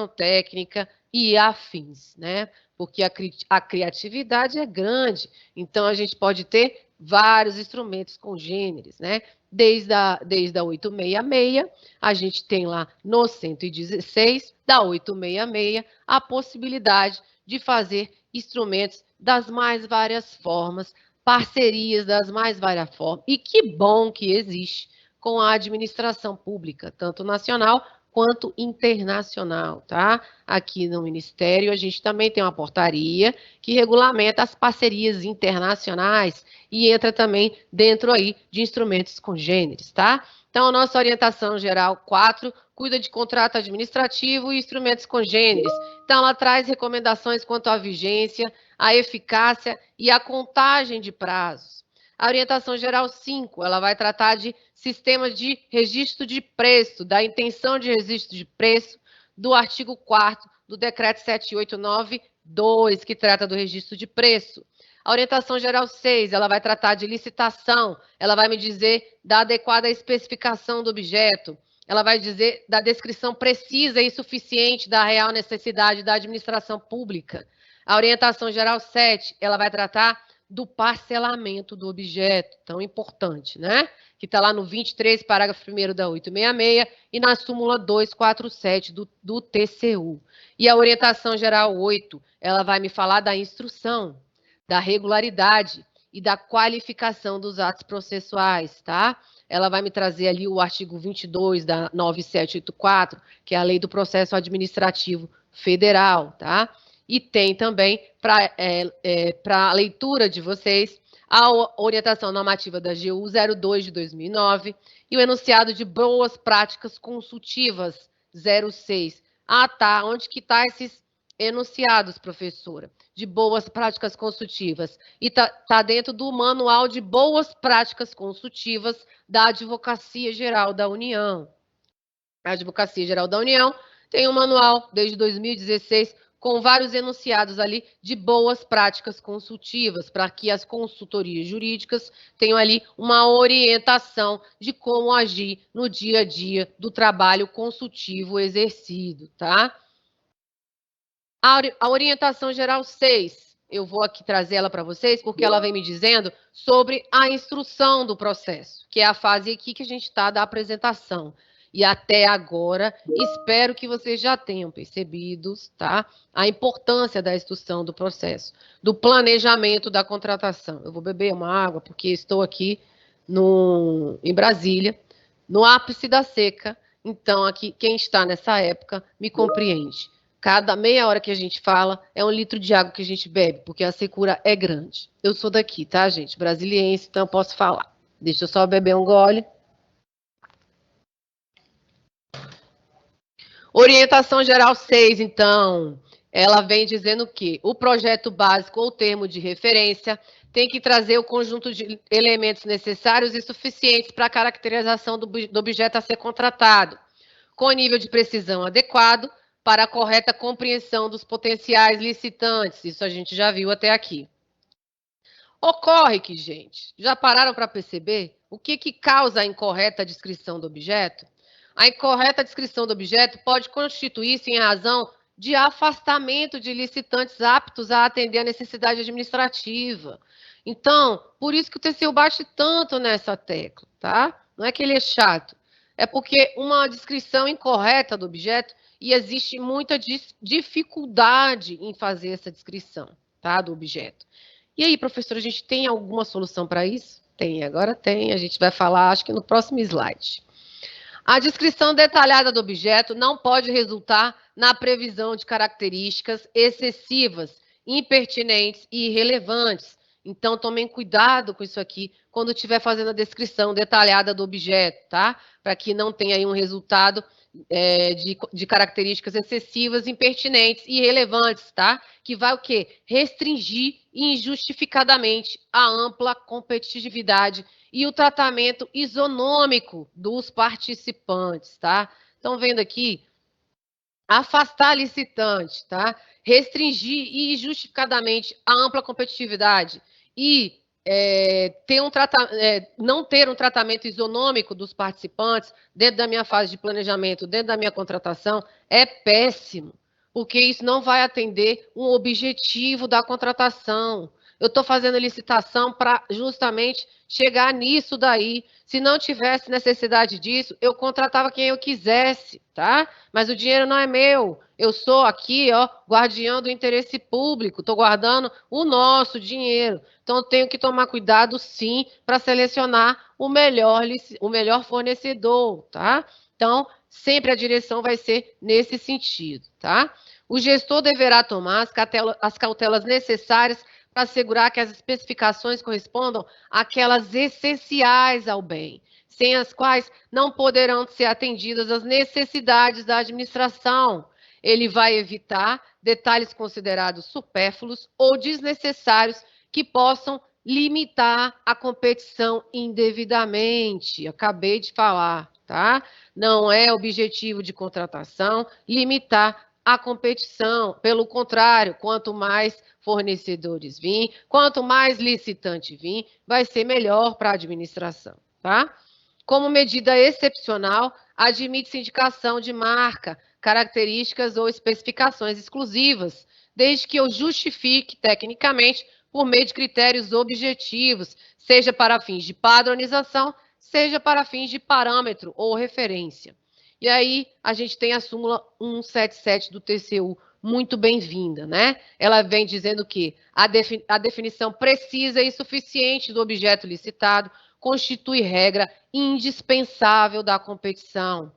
técnica e afins, né? Porque a criatividade é grande, então a gente pode ter vários instrumentos congêneres, né? Desde a 866, a gente tem lá no 116 da 866 a possibilidade de fazer instrumentos das mais várias formas, parcerias das mais várias formas. E que bom que existe com a administração pública, tanto nacional quanto internacional, tá? Aqui no Ministério, a gente também tem uma portaria que regulamenta as parcerias internacionais e entra também dentro aí de instrumentos congêneres, tá? Então, a nossa orientação geral 4 cuida de contrato administrativo e instrumentos congêneres. Então, ela traz recomendações quanto à vigência, a eficácia e a contagem de prazos. A orientação geral 5, ela vai tratar de sistema de registro de preço, da intenção de registro de preço, do artigo 4º do decreto 7892, que trata do registro de preço. A orientação geral 6, ela vai tratar de licitação, ela vai me dizer da adequada especificação do objeto, ela vai dizer da descrição precisa e suficiente da real necessidade da administração pública. A orientação geral 7, ela vai tratar do parcelamento do objeto, tão importante, né? Que está lá no 23, parágrafo 1º da 866 e na súmula 247 do TCU. E a orientação geral 8, ela vai me falar da instrução, da regularidade e da qualificação dos atos processuais, tá? Ela vai me trazer ali o artigo 22 da 9784, que é a Lei do Processo Administrativo Federal, tá? E tem também, para a leitura de vocês, a orientação normativa da GU 02 de 2009 e o enunciado de boas práticas consultivas 06. Ah, tá. Onde que está esses enunciados, professora? De boas práticas consultivas. E tá dentro do Manual de Boas Práticas Consultivas da Advocacia Geral da União. A Advocacia Geral da União tem um manual desde 2016 com vários enunciados ali de boas práticas consultivas, para que as consultorias jurídicas tenham ali uma orientação de como agir no dia a dia do trabalho consultivo exercido, tá? A orientação geral 6, eu vou aqui trazer ela para vocês, porque ela vem me dizendo sobre a instrução do processo, que é a fase aqui que a gente está da apresentação. E até agora, espero que vocês já tenham percebido, tá? A importância da instrução do processo, do planejamento da contratação. Eu vou beber uma água, porque estou aqui em Brasília, no ápice da seca. Então, aqui, quem está nessa época me compreende. Cada meia hora que a gente fala, é 1 litro de água que a gente bebe, porque a secura é grande. Eu sou daqui, tá, gente? Brasiliense, então eu posso falar. Deixa eu só beber um gole. Orientação geral 6, então, ela vem dizendo que o projeto básico ou termo de referência tem que trazer o conjunto de elementos necessários e suficientes para a caracterização do objeto a ser contratado, com nível de precisão adequado para a correta compreensão dos potenciais licitantes. Isso a gente já viu até aqui. Ocorre que, gente, já pararam para perceber o que causa a incorreta descrição do objeto? A incorreta descrição do objeto pode constituir-se em razão de afastamento de licitantes aptos a atender a necessidade administrativa. Então, por isso que o TCU bate tanto nessa tecla, tá? Não é que ele é chato, é porque uma descrição incorreta do objeto e existe muita dificuldade em fazer essa descrição, tá, do objeto. E aí, professora, a gente tem alguma solução para isso? Tem, agora tem. A gente vai falar, acho que no próximo slide. A descrição detalhada do objeto não pode resultar na previsão de características excessivas, impertinentes e irrelevantes. Então, tomem cuidado com isso aqui quando estiver fazendo a descrição detalhada do objeto, tá? Para que não tenha aí um resultado de características excessivas, impertinentes e irrelevantes, tá? Que vai o quê? Restringir injustificadamente a ampla competitividade e o tratamento isonômico dos participantes, tá? Estão vendo aqui? Afastar licitante, tá? Restringir injustificadamente a ampla competitividade e não ter um tratamento isonômico dos participantes dentro da minha fase de planejamento, dentro da minha contratação, é péssimo, porque isso não vai atender um objetivo da contratação. Eu estou fazendo licitação para justamente chegar nisso daí. Se não tivesse necessidade disso, eu contratava quem eu quisesse, tá? Mas o dinheiro não é meu. Eu sou aqui, ó, guardião do interesse público. Estou guardando o nosso dinheiro. Então, eu tenho que tomar cuidado, sim, para selecionar o melhor fornecedor, tá? Então, sempre a direção vai ser nesse sentido, tá? O gestor deverá tomar as cautelas necessárias para assegurar que as especificações correspondam àquelas essenciais ao bem, sem as quais não poderão ser atendidas as necessidades da administração. Ele vai evitar detalhes considerados supérfluos ou desnecessários que possam limitar a competição indevidamente. Acabei de falar, tá? Não é objetivo de contratação limitar a competição. Pelo contrário, quanto mais fornecedores vir, quanto mais licitante vir, vai ser melhor para a administração, tá? Como medida excepcional, admite-se indicação de marca, características ou especificações exclusivas, desde que eu justifique tecnicamente por meio de critérios objetivos, seja para fins de padronização, seja para fins de parâmetro ou referência. E aí a gente tem a súmula 177 do TCU, muito bem-vinda, né? Ela vem dizendo que a definição precisa e suficiente do objeto licitado constitui regra indispensável da competição,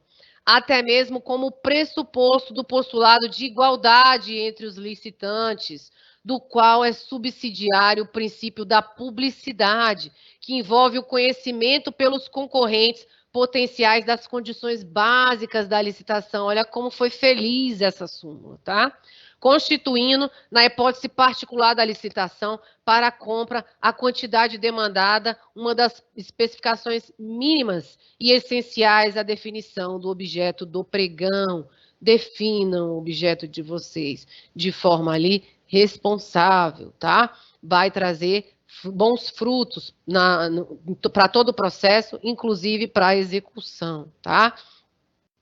até mesmo como pressuposto do postulado de igualdade entre os licitantes, do qual é subsidiário o princípio da publicidade, que envolve o conhecimento pelos concorrentes potenciais das condições básicas da licitação. Olha como foi feliz essa súmula, tá? Constituindo, na hipótese particular da licitação, para a compra, a quantidade demandada, uma das especificações mínimas e essenciais à definição do objeto do pregão. Definam o objeto de vocês de forma ali responsável, tá? Vai trazer bons frutos para todo o processo, inclusive para a execução, tá?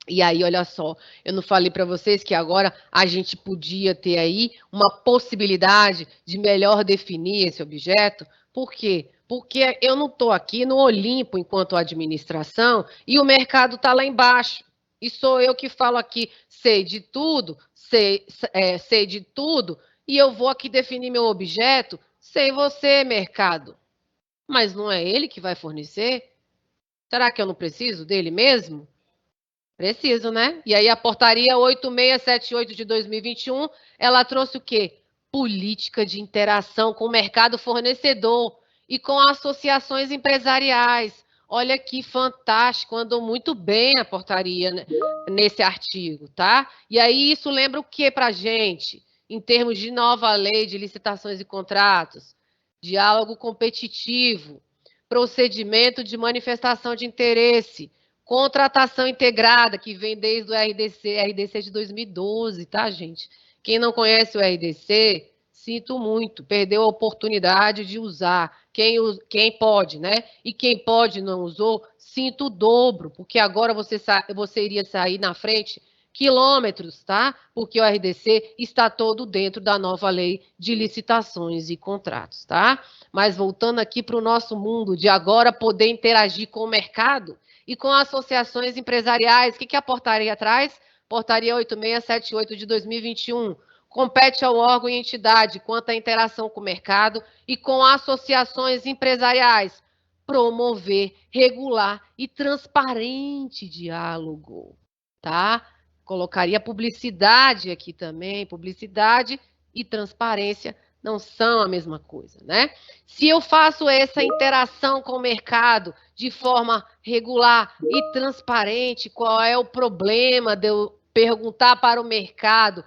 E aí, olha só, eu não falei para vocês que agora a gente podia ter aí uma possibilidade de melhor definir esse objeto? Por quê? Porque eu não estou aqui no Olimpo enquanto administração e o mercado está lá embaixo. E sou eu que falo aqui, sei de tudo, sei de tudo, e eu vou aqui definir meu objeto sem você, mercado. Mas não é ele que vai fornecer? Será que eu não preciso dele mesmo? Preciso, né? E aí a portaria 8678 de 2021, ela trouxe o quê? Política de interação com o mercado fornecedor e com associações empresariais. Olha que fantástico, andou muito bem a portaria nesse artigo, tá? E aí isso lembra o que para a gente, em termos de nova lei de licitações e contratos? Diálogo competitivo, procedimento de manifestação de interesse, contratação integrada, que vem desde o RDC de 2012, tá, gente? Quem não conhece o RDC, sinto muito, perdeu a oportunidade de usar. Quem pode, né? E quem pode e não usou, sinto o dobro, porque agora você iria sair na frente quilômetros, tá? Porque o RDC está todo dentro da nova lei de licitações e contratos, tá? Mas voltando aqui para o nosso mundo de agora poder interagir com o mercado, e com associações empresariais. O que a portaria traz? Portaria 8678 de 2021. Compete ao órgão e entidade quanto à interação com o mercado e com associações empresariais promover, regular e transparente diálogo, tá? Colocaria publicidade aqui também, publicidade e transparência não são a mesma coisa, né? Se eu faço essa interação com o mercado de forma regular e transparente, qual é o problema de eu perguntar para o mercado,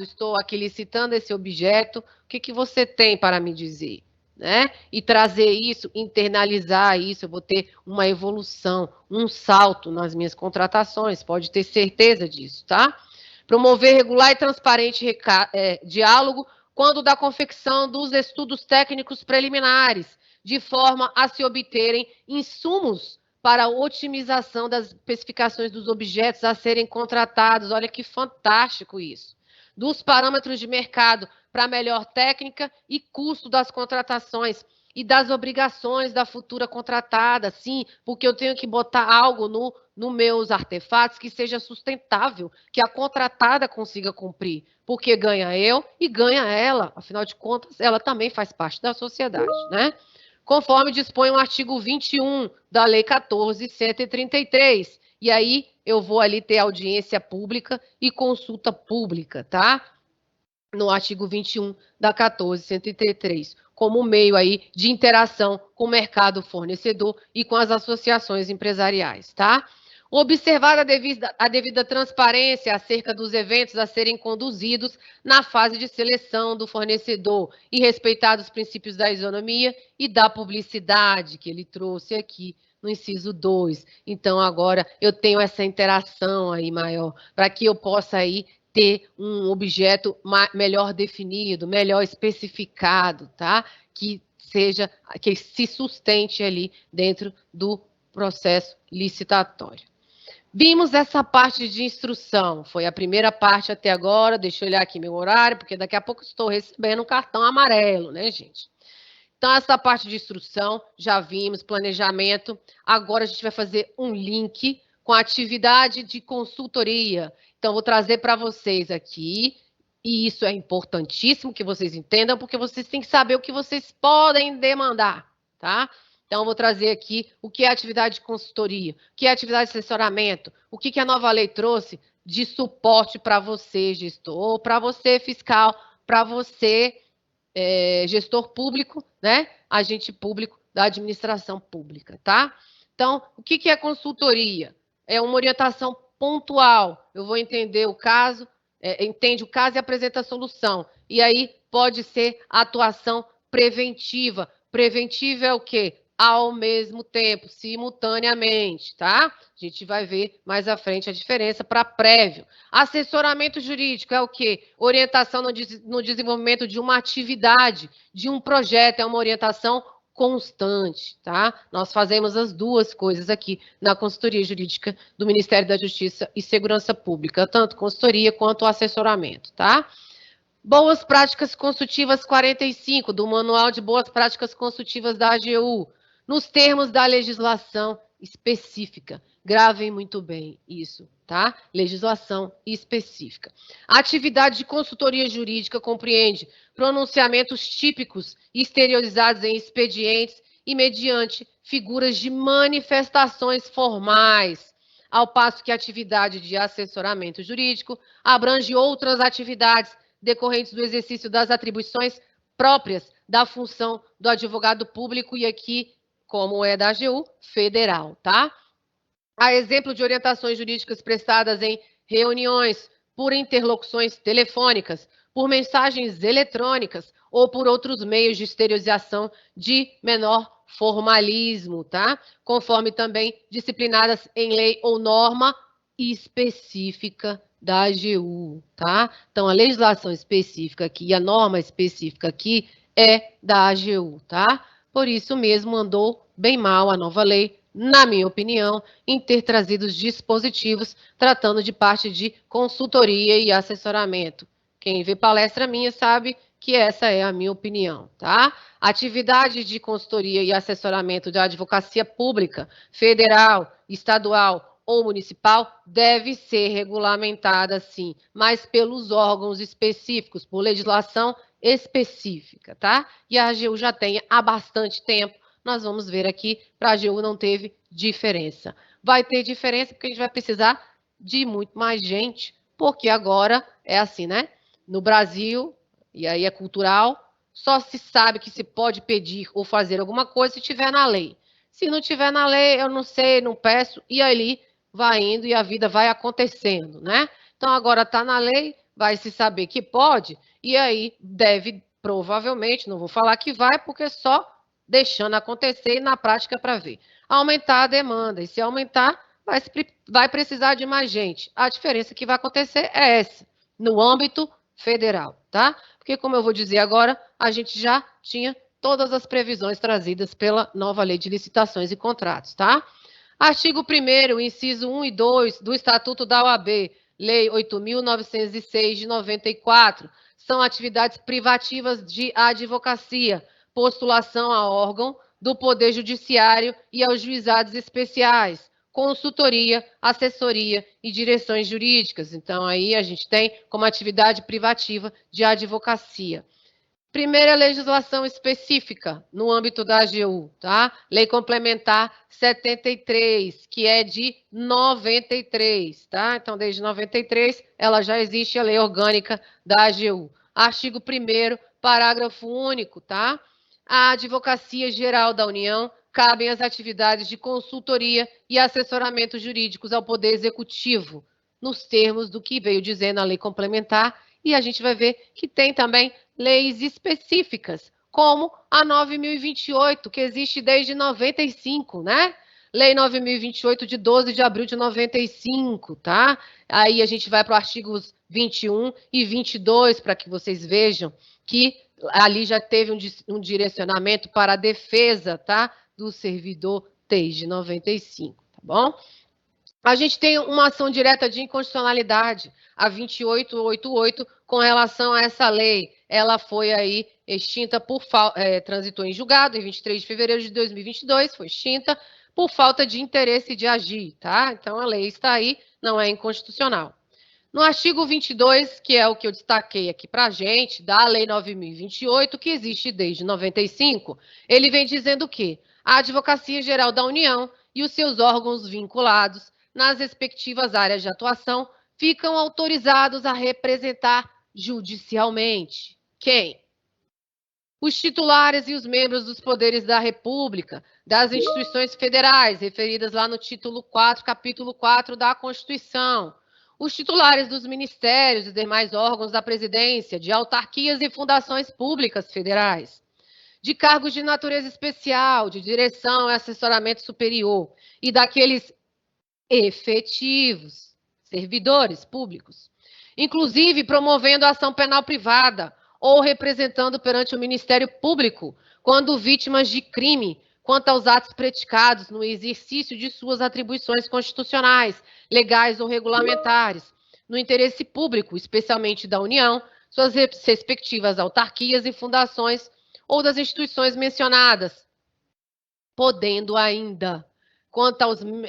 estou aqui licitando esse objeto, o que você tem para me dizer? Né? E trazer isso, internalizar isso, eu vou ter uma evolução, um salto nas minhas contratações, pode ter certeza disso, tá? Promover regular e transparente diálogo quando da confecção dos estudos técnicos preliminares, de forma a se obterem insumos para a otimização das especificações dos objetos a serem contratados. Olha que fantástico isso. Dos parâmetros de mercado para melhor técnica e custo das contratações e das obrigações da futura contratada, sim, porque eu tenho que botar algo nos meus artefatos que seja sustentável, que a contratada consiga cumprir, porque ganha eu e ganha ela, afinal de contas, ela também faz parte da sociedade, né? Conforme dispõe o artigo 21 da Lei 14.133. E aí eu vou ali ter audiência pública e consulta pública, tá? No artigo 21 da 14.133, como meio aí de interação com o mercado fornecedor e com as associações empresariais, tá? Observar a devida transparência acerca dos eventos a serem conduzidos na fase de seleção do fornecedor e respeitar os princípios da isonomia e da publicidade que ele trouxe aqui no inciso 2. Então, agora eu tenho essa interação aí maior, para que eu possa aí ter um objeto melhor definido, melhor especificado, tá? Que se sustente ali dentro do processo licitatório. Vimos essa parte de instrução, foi a primeira parte até agora, deixa eu olhar aqui meu horário, porque daqui a pouco estou recebendo um cartão amarelo, né, gente? Então, essa parte de instrução, já vimos, planejamento. Agora a gente vai fazer um link com a atividade de consultoria. Então, vou trazer para vocês aqui, e isso é importantíssimo que vocês entendam, porque vocês têm que saber o que vocês podem demandar, tá? Então, vou trazer aqui o que é atividade de consultoria, o que é atividade de assessoramento, o que a nova lei trouxe de suporte para você, gestor, para você, fiscal, para você, gestor público, né? Agente público da administração pública, tá? Então, o que é consultoria? É uma orientação pontual. Eu vou entender o caso, entende o caso e apresenta a solução. E aí pode ser atuação preventiva. Preventiva é o quê? Ao mesmo tempo, simultaneamente, tá? A gente vai ver mais à frente a diferença para prévio. Assessoramento jurídico é o quê? Orientação no desenvolvimento de uma atividade, de um projeto, é uma orientação constante, tá? Nós fazemos as duas coisas aqui na consultoria jurídica do Ministério da Justiça e Segurança Pública, tanto consultoria quanto assessoramento, tá? Boas práticas consultivas 45, do Manual de Boas Práticas Consultivas da AGU, nos termos da legislação específica. Gravem muito bem isso, tá? Legislação específica. A atividade de consultoria jurídica compreende pronunciamentos típicos exteriorizados em expedientes e mediante figuras de manifestações formais, ao passo que a atividade de assessoramento jurídico abrange outras atividades decorrentes do exercício das atribuições próprias da função do advogado público e aqui, como é da AGU, federal, tá? A exemplo de orientações jurídicas prestadas em reuniões, por interlocuções telefônicas, por mensagens eletrônicas ou por outros meios de exteriorização de menor formalismo, tá? Conforme também disciplinadas em lei ou norma específica da AGU, tá? Então, a legislação específica aqui e a norma específica aqui é da AGU, tá? Por isso mesmo andou bem mal a nova lei, na minha opinião, em ter trazido os dispositivos tratando de parte de consultoria e assessoramento. Quem vê palestra minha sabe que essa é a minha opinião, tá? Atividade de consultoria e assessoramento da advocacia pública, federal, estadual ou municipal deve ser regulamentada, sim, mas pelos órgãos específicos, por legislação específica, tá? E a AGU já tem há bastante tempo. Nós vamos ver aqui, para a AGU não teve diferença. Vai ter diferença porque a gente vai precisar de muito mais gente, porque agora é assim, né? No Brasil, e aí é cultural, só se sabe que se pode pedir ou fazer alguma coisa se tiver na lei. Se não tiver na lei, eu não sei, não peço, e ali vai indo e a vida vai acontecendo, né? Então agora está na lei, vai se saber que pode, e aí deve, provavelmente, não vou falar que vai, porque só deixando acontecer e na prática para ver. Aumentar a demanda, e se aumentar, vai precisar de mais gente. A diferença que vai acontecer é essa, no âmbito federal, tá? Porque, como eu vou dizer agora, a gente já tinha todas as previsões trazidas pela nova lei de licitações e contratos, tá? Artigo 1º, inciso 1 e 2 do Estatuto da OAB, Lei 8.906 de 94, são atividades privativas de advocacia, postulação a órgão do Poder Judiciário e aos juizados especiais, consultoria, assessoria e direções jurídicas. Então, aí a gente tem como atividade privativa de advocacia. Primeira legislação específica no âmbito da AGU, tá? Lei Complementar 73, que é de 93, tá? Então, desde 93, ela já existe a lei orgânica da AGU. Artigo 1º, parágrafo único, tá? A Advocacia Geral da União cabem as atividades de consultoria e assessoramento jurídicos ao Poder Executivo, nos termos do que veio dizendo a lei complementar, e a gente vai ver que tem também leis específicas, como a 9.028, que existe desde 95, né? Lei 9.028, de 12 de abril de 95, tá? Aí a gente vai para os artigos 21 e 22, para que vocês vejam que ali já teve um direcionamento para a defesa, tá? Do servidor desde 95, tá bom? A gente tem uma ação direta de inconstitucionalidade, a 2888, com relação a essa lei. Ela foi aí extinta transitou em julgado em 23 de fevereiro de 2022, foi extinta por falta de interesse de agir, tá? Então a lei está aí, não é inconstitucional. No artigo 22, que é o que eu destaquei aqui para a gente, da Lei 9.028, que existe desde 95, ele vem dizendo que a Advocacia Geral da União e os seus órgãos vinculados nas respectivas áreas de atuação ficam autorizados a representar judicialmente. Quem? Os titulares e os membros dos poderes da República, das instituições federais, referidas lá no título 4, capítulo 4 da Constituição, os titulares dos ministérios e demais órgãos da presidência, de autarquias e fundações públicas federais, de cargos de natureza especial, de direção e assessoramento superior, e daqueles efetivos, servidores públicos, inclusive promovendo ação penal privada ou representando perante o Ministério Público quando vítimas de crime quanto aos atos praticados no exercício de suas atribuições constitucionais, legais ou regulamentares, no interesse público, especialmente da União, suas respectivas autarquias e fundações ou das instituições mencionadas, podendo ainda, quanto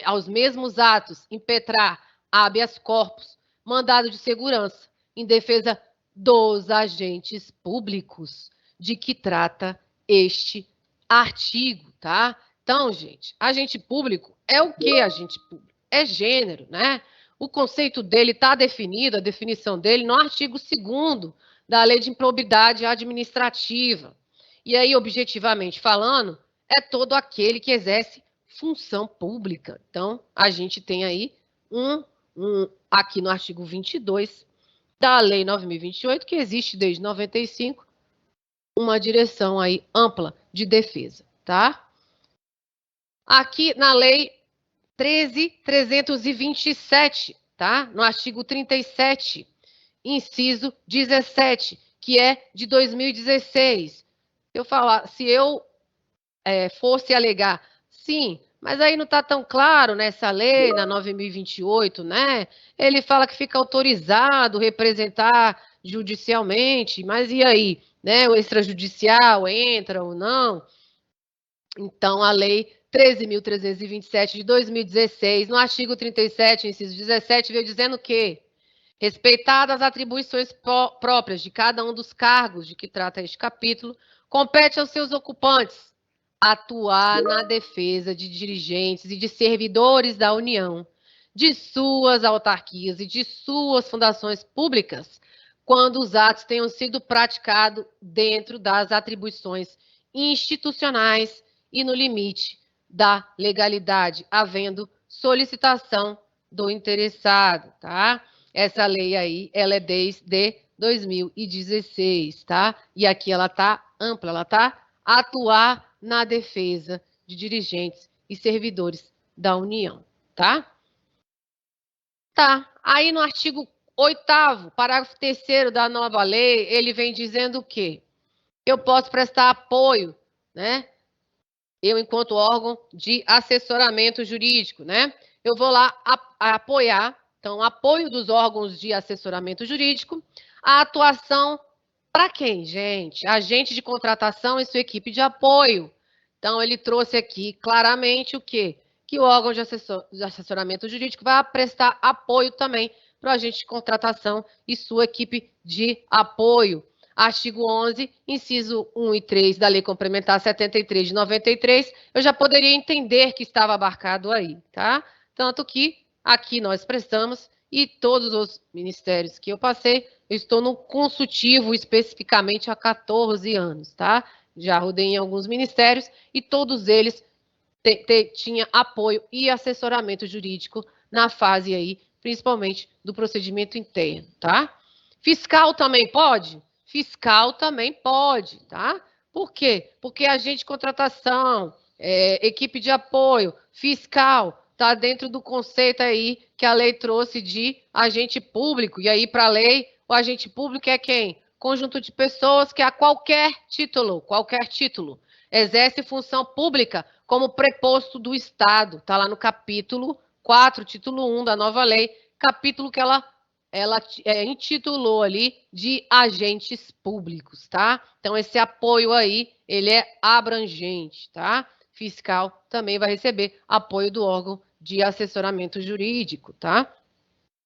aos mesmos atos, impetrar habeas corpus, mandado de segurança, em defesa dos agentes públicos, de que trata este artigo, tá? Então, gente, agente público é o que agente público? É gênero, né? O conceito dele está definido, a definição dele, no artigo 2º da Lei de Improbidade Administrativa. E aí, objetivamente falando, é todo aquele que exerce função pública. Então, a gente tem aí aqui no artigo 22 da Lei 9.028, que existe desde 95, uma direção aí ampla de defesa, tá? Aqui na Lei 13.327, tá? No artigo 37, inciso 17, que é de 2016. Se eu fosse alegar, sim, mas aí não está tão claro nessa lei, na 9.028, né? Ele fala que fica autorizado representar judicialmente, mas e aí? Né? O extrajudicial entra ou não? Então, a lei 13.327 de 2016, no artigo 37, inciso 17, veio dizendo que, respeitadas as atribuições próprias de cada um dos cargos de que trata este capítulo, compete aos seus ocupantes atuar na defesa de dirigentes e de servidores da União, de suas autarquias e de suas fundações públicas, quando os atos tenham sido praticados dentro das atribuições institucionais e no limite da legalidade, havendo solicitação do interessado, tá? Essa lei aí, ela é desde 2016, tá? E aqui ela tá ampla, ela tá atuar na defesa de dirigentes e servidores da União, tá? Tá. Aí no artigo 8º, parágrafo 3º da nova lei, ele vem dizendo o quê? Eu posso prestar apoio, né? Eu, enquanto órgão de assessoramento jurídico, né? Eu vou lá apoiar, então, apoio dos órgãos de assessoramento jurídico, a atuação para quem, gente? Agente de contratação e sua equipe de apoio. Então, ele trouxe aqui claramente o quê? Que o órgão de assessoramento jurídico vai prestar apoio também para o agente de contratação e sua equipe de apoio. Artigo 11, inciso 1 e 3 da Lei Complementar 73 de 93, eu já poderia entender que estava abarcado aí, tá? Tanto que aqui nós prestamos e todos os ministérios que eu passei, eu estou no consultivo especificamente há 14 anos, tá? Já rodei em alguns ministérios e todos eles tinham apoio e assessoramento jurídico na fase aí, principalmente do procedimento interno, tá? Fiscal também pode? Fiscal também pode, tá? Por quê? Porque agente de contratação, equipe de apoio, fiscal, está dentro do conceito aí que a lei trouxe de agente público. E aí, para a lei, o agente público é quem? Conjunto de pessoas que a qualquer título, exerce função pública como preposto do Estado. Está lá no capítulo 4, título 1 da nova lei, capítulo que ela intitulou ali de agentes públicos, tá? Então, esse apoio aí, ele é abrangente, tá? Fiscal também vai receber apoio do órgão de assessoramento jurídico, tá?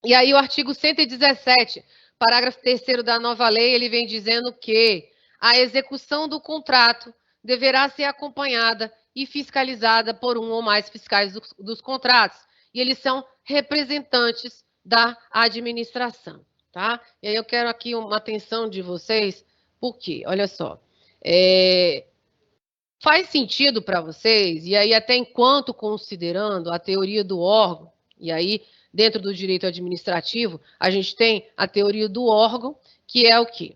E aí, o artigo 117, parágrafo 3º da nova lei, ele vem dizendo que a execução do contrato deverá ser acompanhada e fiscalizada por um ou mais fiscais dos contratos. E eles são representantes da administração, tá? E aí eu quero aqui uma atenção de vocês, porque, olha só, faz sentido para vocês, e aí até enquanto considerando a teoria do órgão, e aí dentro do direito administrativo, a gente tem a teoria do órgão, que é o quê?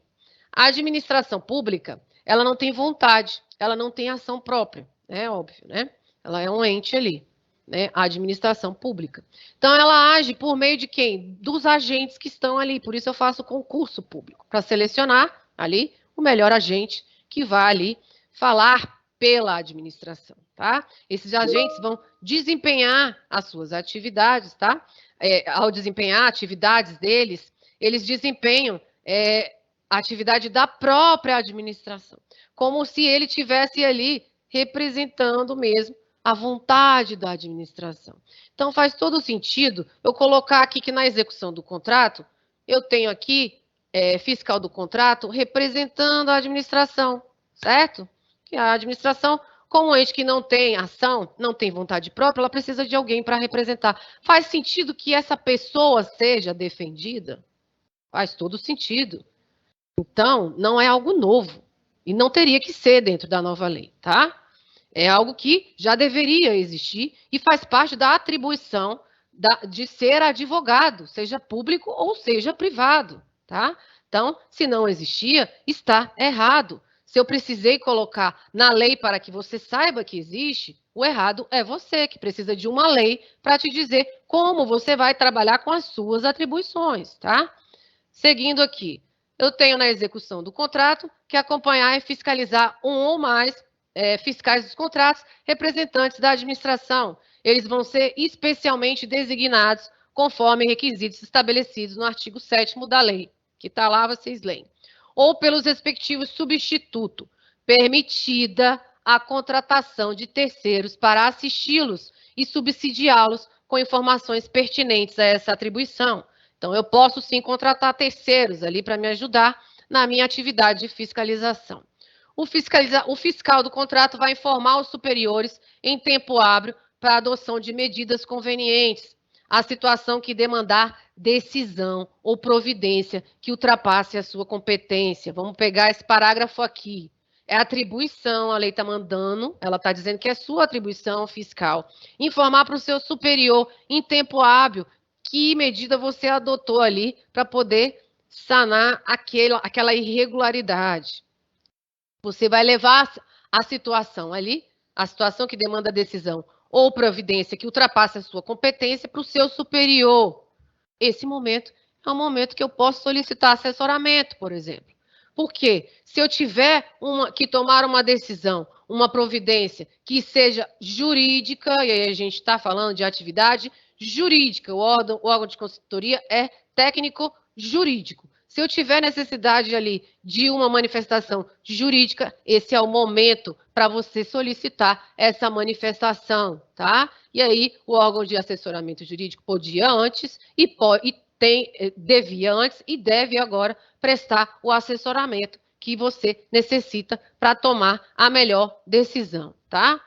A administração pública, ela não tem vontade, ela não tem ação própria, é óbvio, né? Ela é um ente ali, né? A administração pública. Então, ela age por meio de quem? Dos agentes que estão ali. Por isso eu faço concurso público, para selecionar ali o melhor agente que vai ali falar pela administração, tá? Esses agentes vão desempenhar as suas atividades, tá? Ao desempenhar atividades deles, eles desempenham a atividade da própria administração, como se ele tivesse ali representando mesmo a vontade da administração. Então, faz todo sentido eu colocar aqui que na execução do contrato, eu tenho aqui fiscal do contrato representando a administração, certo? Que a administração, como um ente que não tem ação, não tem vontade própria, ela precisa de alguém para representar. Faz sentido que essa pessoa seja defendida? Faz todo sentido. Então, não é algo novo. E não teria que ser dentro da nova lei, tá? É algo que já deveria existir e faz parte da atribuição de ser advogado, seja público ou seja privado, tá? Então, se não existia, está errado. Se eu precisei colocar na lei para que você saiba que existe, o errado é você, que precisa de uma lei para te dizer como você vai trabalhar com as suas atribuições, tá? Seguindo aqui, eu tenho na execução do contrato que acompanhar e fiscalizar um ou mais fiscais dos contratos, representantes da administração. Eles vão ser especialmente designados conforme requisitos estabelecidos no artigo 7º da lei, que está lá, vocês leem. Ou pelos respectivos substitutos, permitida a contratação de terceiros para assisti-los e subsidiá-los com informações pertinentes a essa atribuição. Então, eu posso sim contratar terceiros ali para me ajudar na minha atividade de fiscalização. O fiscal do contrato vai informar os superiores em tempo hábil para a adoção de medidas convenientes, a situação que demandar decisão ou providência que ultrapasse a sua competência. Vamos pegar esse parágrafo aqui. É atribuição, a lei está mandando, ela está dizendo que é sua atribuição fiscal. Informar para o seu superior em tempo hábil que medida você adotou ali para poder sanar aquela irregularidade. Você vai levar a situação ali, a situação que demanda decisão ou providência que ultrapasse a sua competência para o seu superior. Esse momento é um momento que eu posso solicitar assessoramento, por exemplo. Porque se eu tiver que tomar uma decisão, uma providência que seja jurídica, e aí a gente está falando de atividade jurídica, o órgão de consultoria é técnico jurídico. Se eu tiver necessidade ali de uma manifestação jurídica, esse é o momento para você solicitar essa manifestação, tá? E aí o órgão de assessoramento jurídico podia antes devia antes e deve agora prestar o assessoramento que você necessita para tomar a melhor decisão, tá?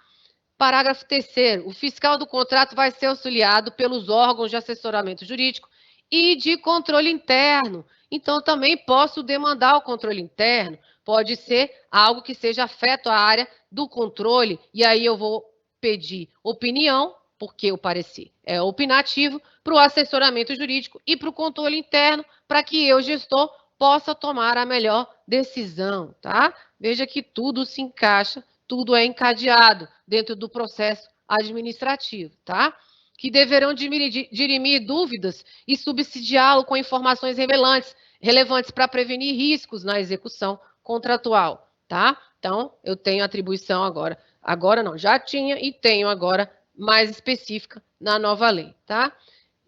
Parágrafo 3º, o fiscal do contrato vai ser auxiliado pelos órgãos de assessoramento jurídico e de controle interno. Então, também posso demandar o controle interno. Pode ser algo que seja afeto à área do controle, e aí eu vou pedir opinião, porque o parecer é opinativo, para o assessoramento jurídico e para o controle interno, para que eu, gestor, possa tomar a melhor decisão, tá? Veja que tudo se encaixa, tudo é encadeado dentro do processo administrativo, tá? Que deverão dirimir dúvidas e subsidiá-lo com informações relevantes para prevenir riscos na execução contratual, tá? Então, eu tenho atribuição agora não, já tinha e tenho agora mais específica na nova lei, tá?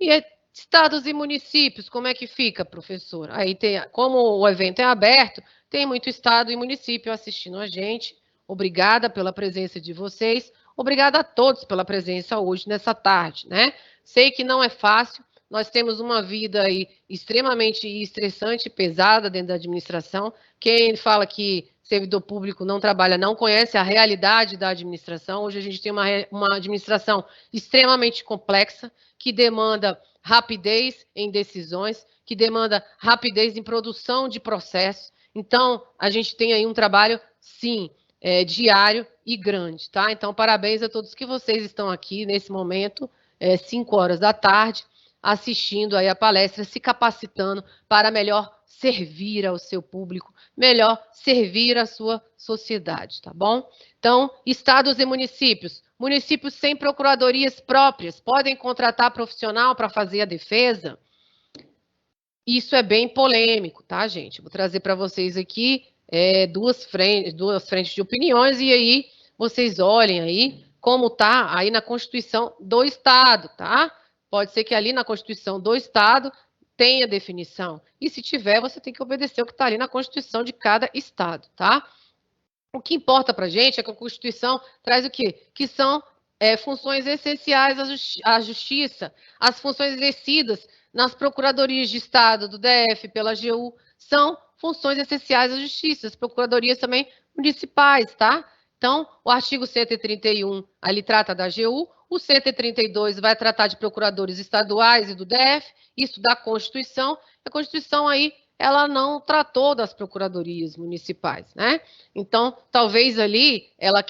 E estados e municípios, como é que fica, professor? Aí tem, como o evento é aberto, tem muito estado e município assistindo a gente. Obrigada pela presença de vocês. Obrigada a todos pela presença hoje, nessa tarde, né? Sei que não é fácil, nós temos uma vida aí extremamente estressante e pesada dentro da administração. Quem fala que servidor público não trabalha, não conhece a realidade da administração. Hoje a gente tem uma administração extremamente complexa, que demanda rapidez em decisões, que demanda rapidez em produção de processos. Então, a gente tem aí um trabalho, sim, diário e grande, tá? Então, parabéns a todos que vocês estão aqui nesse momento, 5 horas da tarde, assistindo aí a palestra, se capacitando para melhor servir ao seu público, melhor servir à sua sociedade, tá bom? Então, estados e municípios. Municípios sem procuradorias próprias podem contratar profissional para fazer a defesa? Isso é bem polêmico, tá, gente? Vou trazer para vocês aqui duas frentes de opiniões e aí vocês olhem aí como tá aí na Constituição do Estado, tá? Pode ser que ali na Constituição do Estado tenha definição. E se tiver, você tem que obedecer o que está ali na Constituição de cada Estado, tá? O que importa para a gente é que a Constituição traz o quê? Que são funções essenciais à justiça, as funções exercidas nas procuradorias de Estado, do DF, pela AGU, são funções essenciais à justiça, as procuradorias também municipais, tá? Então, o artigo 131 ali trata da AGU, o 132 vai tratar de procuradores estaduais e do DF, isso da Constituição, a Constituição aí ela não tratou das procuradorias municipais, né? Então, talvez ali ela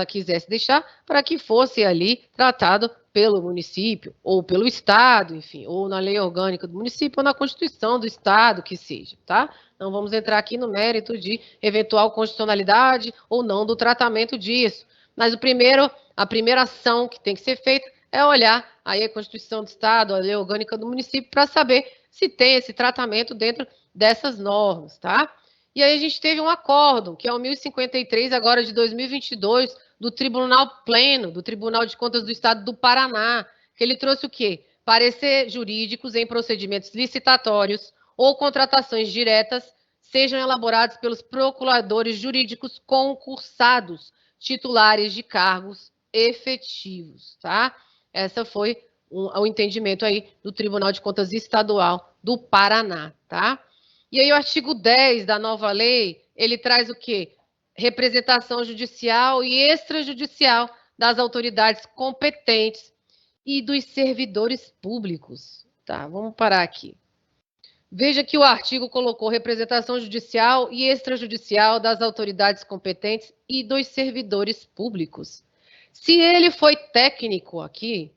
quisesse deixar para que fosse ali tratado pelo município, ou pelo Estado, enfim, ou na lei orgânica do município, ou na Constituição do Estado, que seja, tá? Não vamos entrar aqui no mérito de eventual constitucionalidade ou não do tratamento disso. Mas a primeira ação que tem que ser feita é olhar aí a Constituição do Estado, a lei orgânica do município, para saber se tem esse tratamento dentro dessas normas, tá? E aí a gente teve um acórdão, que é o 1053, agora de 2022, do Tribunal Pleno, do Tribunal de Contas do Estado do Paraná, que ele trouxe o quê? Parecer jurídicos em procedimentos licitatórios ou contratações diretas sejam elaborados pelos procuradores jurídicos concursados, titulares de cargos efetivos, tá? Essa foi o entendimento aí do Tribunal de Contas Estadual do Paraná, tá? E aí o artigo 10 da nova lei, ele traz o quê? Representação judicial e extrajudicial das autoridades competentes e dos servidores públicos. Tá, vamos parar aqui. Veja que o artigo colocou representação judicial e extrajudicial das autoridades competentes e dos servidores públicos. Se ele foi técnico aqui,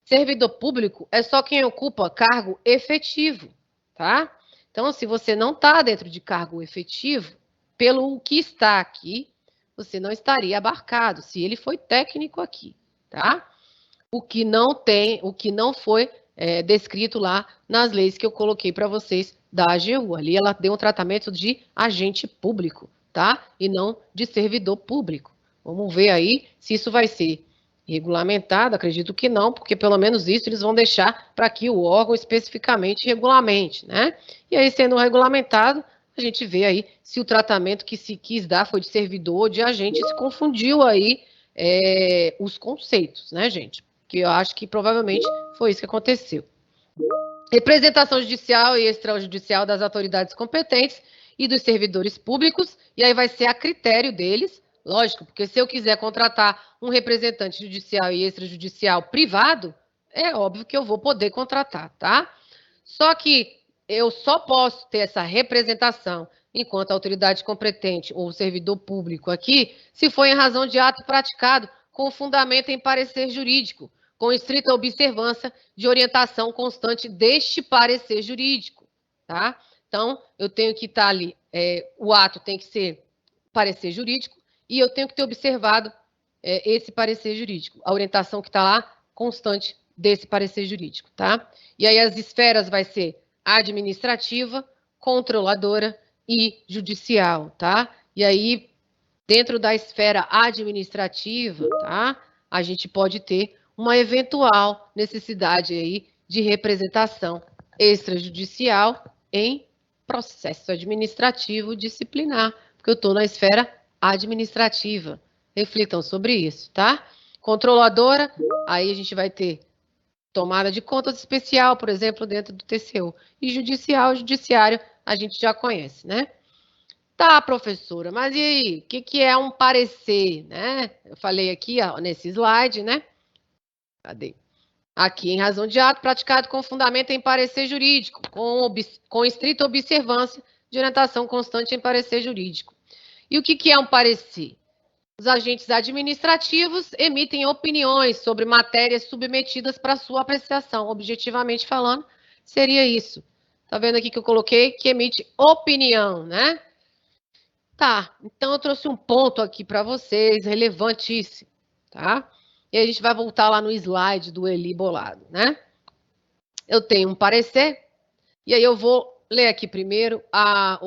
servidor público é só quem ocupa cargo efetivo, tá? Então, se você não está dentro de cargo efetivo, pelo que está aqui, você não estaria abarcado, se ele foi técnico aqui, tá? O que não foi descrito lá nas leis que eu coloquei para vocês da AGU. Ali ela deu um tratamento de agente público, tá? E não de servidor público. Vamos ver aí se isso vai ser regulamentado, acredito que não, porque pelo menos isso eles vão deixar para que o órgão especificamente regulamente, né? E aí, sendo regulamentado, a gente vê aí se o tratamento que se quis dar foi de servidor ou de agente, se confundiu aí os conceitos, né, gente? Que eu acho que provavelmente foi isso que aconteceu. Representação judicial e extrajudicial das autoridades competentes e dos servidores públicos, e aí vai ser a critério deles, lógico, porque se eu quiser contratar um representante judicial e extrajudicial privado, é óbvio que eu vou poder contratar, tá? Só que eu só posso ter essa representação enquanto autoridade competente ou servidor público aqui, se for em razão de ato praticado com fundamento em parecer jurídico, com estrita observância de orientação constante deste parecer jurídico, tá? Então, eu tenho que estar ali, o ato tem que ser parecer jurídico e eu tenho que ter observado esse parecer jurídico, a orientação que está lá constante desse parecer jurídico, tá? E aí as esferas vai ser administrativa, controladora e judicial, tá? E aí, dentro da esfera administrativa, tá? a gente pode ter uma eventual necessidade aí de representação extrajudicial em processo administrativo disciplinar, porque eu estou na esfera administrativa. Reflitam sobre isso, tá? Controladora, aí a gente vai ter tomada de contas especial, por exemplo, dentro do TCU. E judicial, judiciário, a gente já conhece, né? Tá, professora, mas e aí? O que é um parecer, né? Eu falei aqui, ó, nesse slide, né? Cadê? Aqui, em razão de ato praticado com fundamento em parecer jurídico, com estrita observância de orientação constante em parecer jurídico. E o que é um parecer? Os agentes administrativos emitem opiniões sobre matérias submetidas para sua apreciação. Objetivamente falando, seria isso. Tá vendo aqui que eu coloquei que emite opinião, né? Tá, então eu trouxe um ponto aqui para vocês, relevantíssimo, tá? E a gente vai voltar lá no slide do Eli Bolado, né? Eu tenho um parecer, e aí eu vou ler aqui primeiro a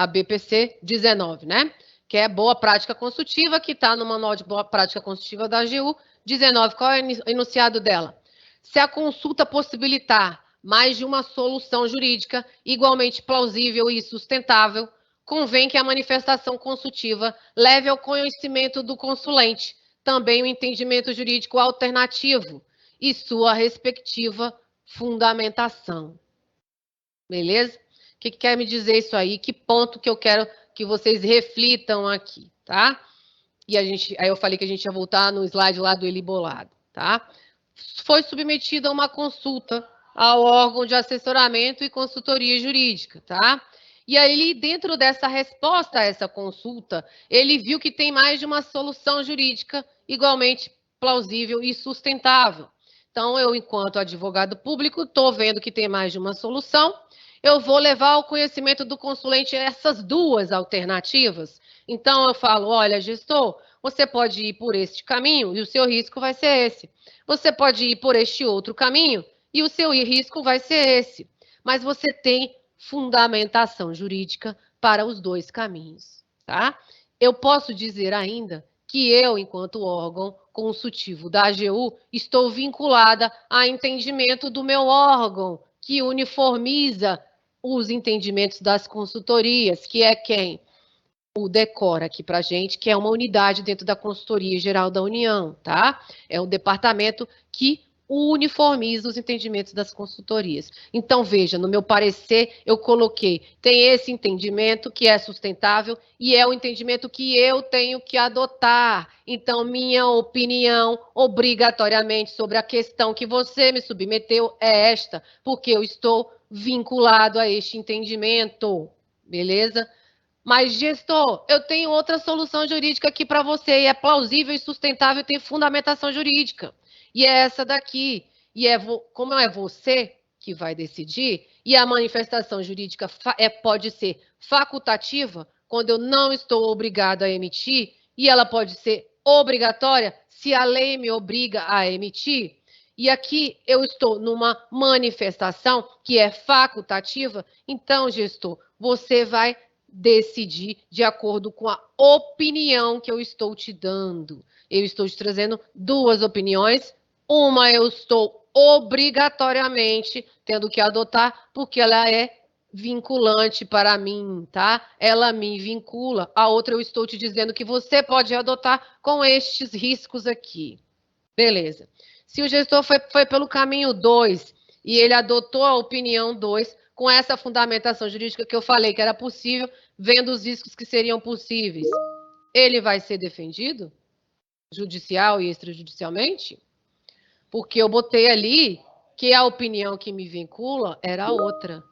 BPC 19, né? Que é boa prática consultiva, que está no Manual de Boa Prática Consultiva da AGU. 19, qual é o enunciado dela? Se a consulta possibilitar mais de uma solução jurídica igualmente plausível e sustentável, convém que a manifestação consultiva leve ao conhecimento do consulente também o entendimento jurídico alternativo e sua respectiva fundamentação. Beleza? O que quer me dizer isso aí? Que ponto que eu quero que vocês reflitam aqui, tá? E aí eu falei que a gente ia voltar no slide lá do Eli Bolado, tá? Foi submetida a uma consulta ao órgão de assessoramento e consultoria jurídica, tá? E aí, dentro dessa resposta a essa consulta, ele viu que tem mais de uma solução jurídica igualmente plausível e sustentável. Então, eu, enquanto advogado público, estou vendo que tem mais de uma solução, eu vou levar ao conhecimento do consulente essas duas alternativas. Então, eu falo, olha, gestor, você pode ir por este caminho e o seu risco vai ser esse. Você pode ir por este outro caminho e o seu risco vai ser esse. Mas você tem fundamentação jurídica para os dois caminhos, tá? Eu posso dizer ainda que eu, enquanto órgão consultivo da AGU, estou vinculada a entendimento do meu órgão, que uniformiza os entendimentos das consultorias, que é quem? O DECOR aqui para a gente, que é uma unidade dentro da Consultoria Geral da União, tá? É um departamento que uniformiza os entendimentos das consultorias. Então, veja, no meu parecer, eu coloquei, tem esse entendimento que é sustentável e é o entendimento que eu tenho que adotar. Então, minha opinião, obrigatoriamente, sobre a questão que você me submeteu é esta, porque eu estou vinculado a este entendimento, beleza? Mas, gestor, eu tenho outra solução jurídica aqui para você, e é plausível e sustentável e tem fundamentação jurídica. E é essa daqui. E como é você que vai decidir, e a manifestação jurídica pode ser facultativa, quando eu não estou obrigado a emitir, e ela pode ser obrigatória, se a lei me obriga a emitir. E aqui eu estou numa manifestação que é facultativa, então, gestor, você vai decidir de acordo com a opinião que eu estou te dando. Eu estou te trazendo duas opiniões. Uma eu estou obrigatoriamente tendo que adotar, porque ela é vinculante para mim, tá? Ela me vincula. A outra eu estou te dizendo que você pode adotar com estes riscos aqui. Beleza. Se o gestor foi pelo caminho 2 e ele adotou a opinião 2, com essa fundamentação jurídica que eu falei que era possível, vendo os riscos que seriam possíveis, ele vai ser defendido? Judicial e extrajudicialmente? Porque eu botei ali que a opinião que me vincula era outra.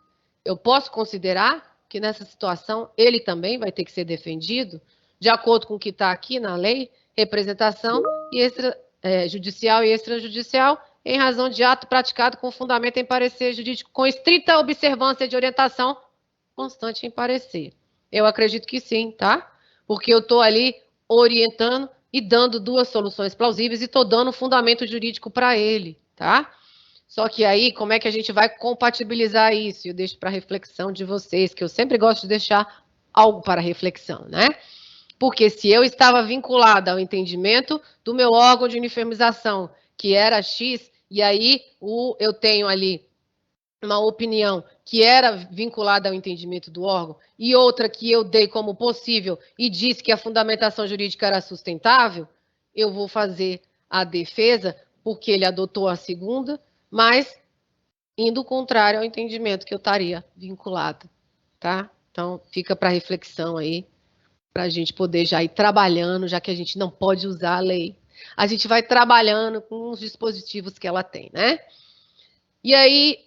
Eu posso considerar que nessa situação ele também vai ter que ser defendido, de acordo com o que está aqui na lei, representação e judicial e extrajudicial, em razão de ato praticado com fundamento em parecer jurídico, com estrita observância de orientação constante em parecer. Eu acredito que sim, tá? Porque eu estou ali orientando e dando duas soluções plausíveis e estou dando fundamento jurídico para ele, tá? Só que aí, como é que a gente vai compatibilizar isso? Eu deixo para reflexão de vocês, que eu sempre gosto de deixar algo para reflexão, né? Porque se eu estava vinculada ao entendimento do meu órgão de uniformização, que era X, e aí eu tenho ali uma opinião que era vinculada ao entendimento do órgão e outra que eu dei como possível e disse que a fundamentação jurídica era sustentável, eu vou fazer a defesa porque ele adotou a segunda, mas indo contrário ao entendimento que eu estaria vinculada, tá? Então, fica para reflexão aí, para a gente poder já ir trabalhando, já que a gente não pode usar a lei. A gente vai trabalhando com os dispositivos que ela tem, né? E aí,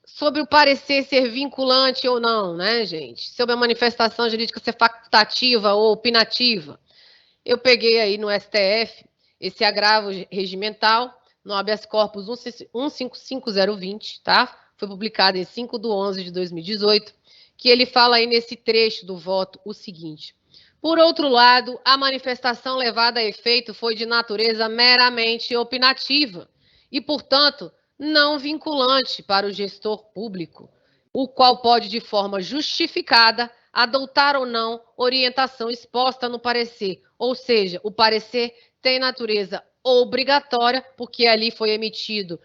sobre o parecer ser vinculante ou não, né, gente? Sobre a manifestação jurídica ser facultativa ou opinativa. Eu peguei aí no STF esse agravo regimental no habeas corpus 155020, tá? Foi publicado em 5/11/2018, que ele fala aí nesse trecho do voto o seguinte: por outro lado, a manifestação levada a efeito foi de natureza meramente opinativa e, portanto, não vinculante para o gestor público, o qual pode, de forma justificada, adotar ou não orientação exposta no parecer, ou seja, o parecer tem natureza obrigatória, porque ali foi emitido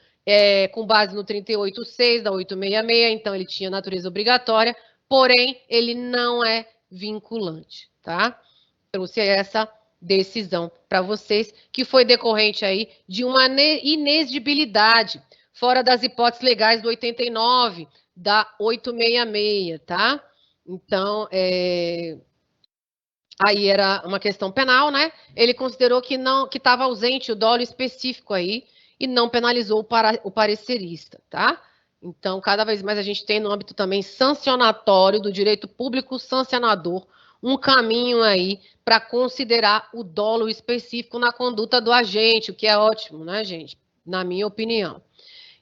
com base no 38.6 da 866, então ele tinha natureza obrigatória, porém ele não é vinculante, tá? Trouxe essa decisão para vocês, que foi decorrente aí de uma inexigibilidade, fora das hipóteses legais do 89, da 866, tá? Então, aí era uma questão penal, né? Ele considerou que não, que estava ausente o dolo específico aí e não penalizou o parecerista, tá? Então, cada vez mais a gente tem no âmbito também sancionatório do direito público sancionador um caminho aí para considerar o dolo específico na conduta do agente, o que é ótimo, né, gente? Na minha opinião.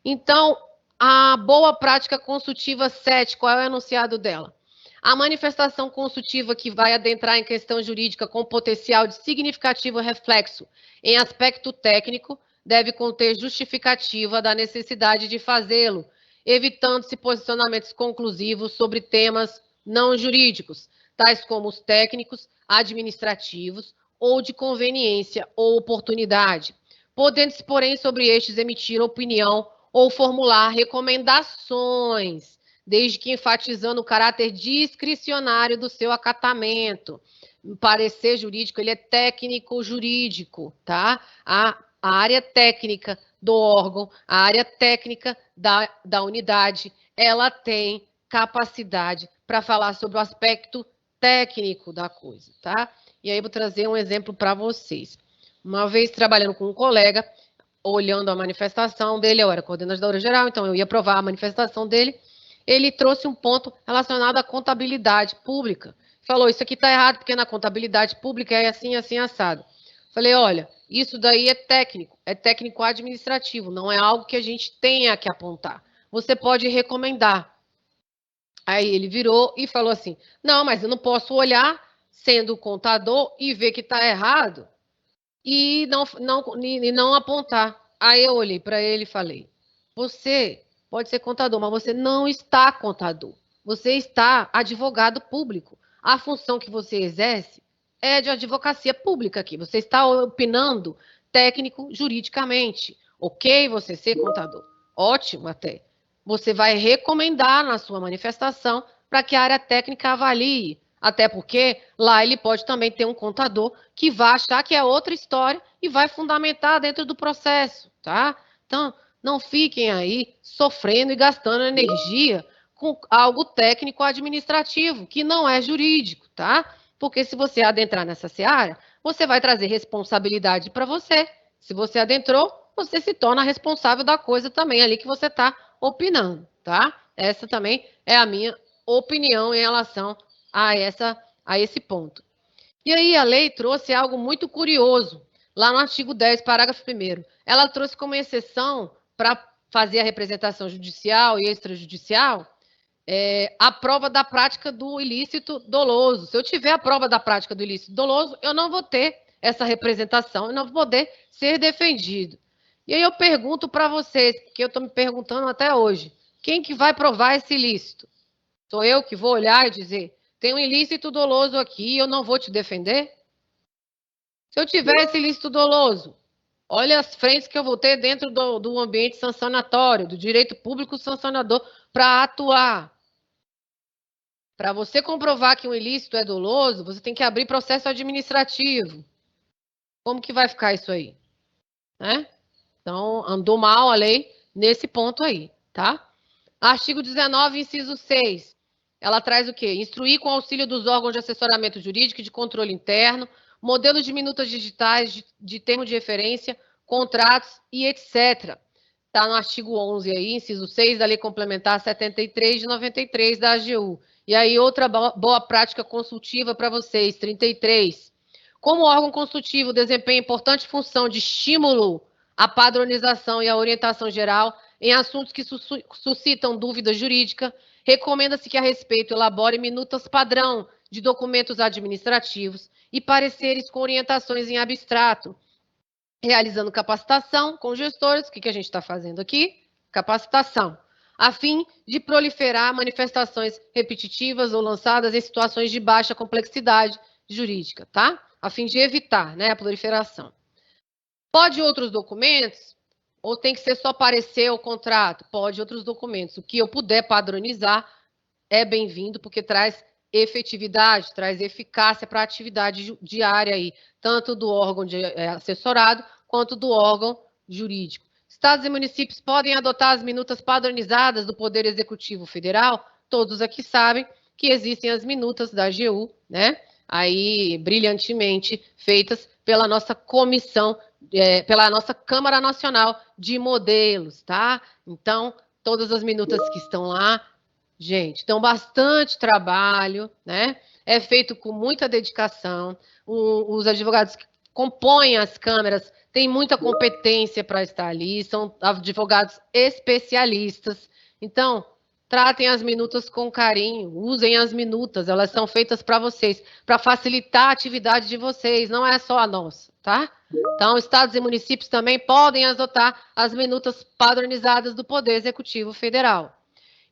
Então, a boa prática consultiva 7, qual é o enunciado dela? A manifestação consultiva que vai adentrar em questão jurídica com potencial de significativo reflexo em aspecto técnico deve conter justificativa da necessidade de fazê-lo, evitando-se posicionamentos conclusivos sobre temas não jurídicos, tais como os técnicos, administrativos ou de conveniência ou oportunidade, podendo-se, porém, sobre estes emitir opinião ou formular recomendações, desde que enfatizando o caráter discricionário do seu acatamento. O parecer jurídico, ele é técnico-jurídico, tá? A área técnica do órgão, a área técnica da unidade, ela tem capacidade para falar sobre o aspecto técnico da coisa, tá? E aí vou trazer um exemplo para vocês. Uma vez trabalhando com um colega, olhando a manifestação dele, eu era coordenadora geral, então eu ia provar a manifestação dele, ele trouxe um ponto relacionado à contabilidade pública. Falou, isso aqui está errado, porque na contabilidade pública é assim, assim, assado. Falei, olha, isso daí é técnico administrativo, não é algo que a gente tenha que apontar. Você pode recomendar. Aí ele virou e falou assim, não, mas eu não posso olhar, sendo contador, e ver que está errado, e não apontar. Aí eu olhei para ele e falei, você pode ser contador, mas você não está contador. Você está advogado público. A função que você exerce é de advocacia pública aqui. Você está opinando técnico juridicamente. Ok você ser contador? Ótimo até. Você vai recomendar na sua manifestação para que a área técnica avalie. Até porque lá ele pode também ter um contador que vai achar que é outra história e vai fundamentar dentro do processo, tá? Então, não fiquem aí sofrendo e gastando energia com algo técnico administrativo, que não é jurídico, tá? Porque se você adentrar nessa seara, você vai trazer responsabilidade para você. Se você adentrou, você se torna responsável da coisa também ali que você está opinando, tá? Essa também é a minha opinião em relação a esse ponto. E aí a lei trouxe algo muito curioso, lá no artigo 10, parágrafo 1º. Ela trouxe como exceção para fazer a representação judicial e extrajudicial a prova da prática do ilícito doloso. Se eu tiver a prova da prática do ilícito doloso, eu não vou ter essa representação, eu não vou poder ser defendido. E aí eu pergunto para vocês, porque eu estou me perguntando até hoje, quem que vai provar esse ilícito? Sou eu que vou olhar e dizer, tem um ilícito doloso aqui, eu não vou te defender? Se eu tivesse ilícito doloso, olha as frentes que eu vou ter dentro do ambiente sancionatório, do direito público sancionador, para atuar. Para você comprovar que um ilícito é doloso, você tem que abrir processo administrativo. Como que vai ficar isso aí? Né? Então, andou mal a lei nesse ponto aí, tá? Artigo 19, inciso 6. Ela traz o quê? Instruir com auxílio dos órgãos de assessoramento jurídico e de controle interno, modelos de minutas digitais, de termo de referência, contratos e etc. Está no artigo 11 aí, inciso 6 da Lei Complementar 73 de 93 da AGU. E aí, outra boa prática consultiva para vocês, 33. Como órgão consultivo desempenha importante função de estímulo à padronização e à orientação geral em assuntos que suscitam dúvida jurídica, recomenda-se que a respeito elabore minutas padrão de documentos administrativos e pareceres com orientações em abstrato, realizando capacitação com gestores, o que a gente está fazendo aqui? Capacitação, a fim de proliferar manifestações repetitivas ou lançadas em situações de baixa complexidade jurídica, tá? A fim de evitar, né, a proliferação. Pode outros documentos? Ou tem que ser só parecer o contrato? Pode outros documentos. O que eu puder padronizar é bem-vindo, porque traz efetividade, traz eficácia para a atividade diária aí, tanto do órgão assessorado quanto do órgão jurídico. Estados e municípios podem adotar as minutas padronizadas do Poder Executivo Federal. Todos aqui sabem que existem as minutas da AGU, né? Aí, brilhantemente feitas pela nossa comissão, pela nossa Câmara Nacional de Modelos, tá? Então, todas as minutas que estão lá, gente, dão bastante trabalho, né? É feito com muita dedicação. Os advogados que compõem as câmaras têm muita competência para estar ali, são advogados especialistas. Então, tratem as minutas com carinho, usem as minutas, elas são feitas para vocês, para facilitar a atividade de vocês, não é só a nossa, tá? Então, estados e municípios também podem adotar as minutas padronizadas do Poder Executivo Federal.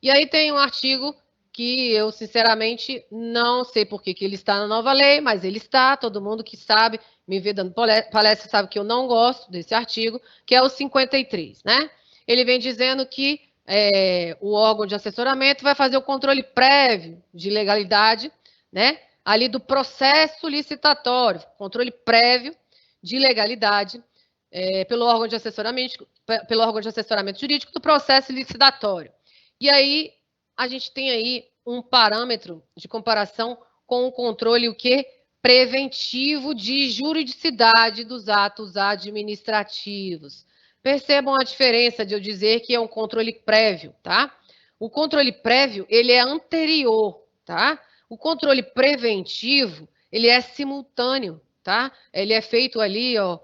E aí tem um artigo que eu, sinceramente, não sei por que ele está na nova lei, mas ele está, todo mundo que sabe, me vê dando palestra, sabe que eu não gosto desse artigo, que é o 53, né? Ele vem dizendo que o órgão de assessoramento vai fazer o controle prévio de legalidade, né? Ali do processo licitatório, controle prévio de legalidade pelo órgão de assessoramento jurídico do processo licitatório. E aí, a gente tem aí um parâmetro de comparação com o controle, o quê? Preventivo de juridicidade dos atos administrativos. Percebam a diferença de eu dizer que é um controle prévio, tá? O controle prévio, ele é anterior, tá? O controle preventivo, ele é simultâneo, tá? Ele é feito ali, ó,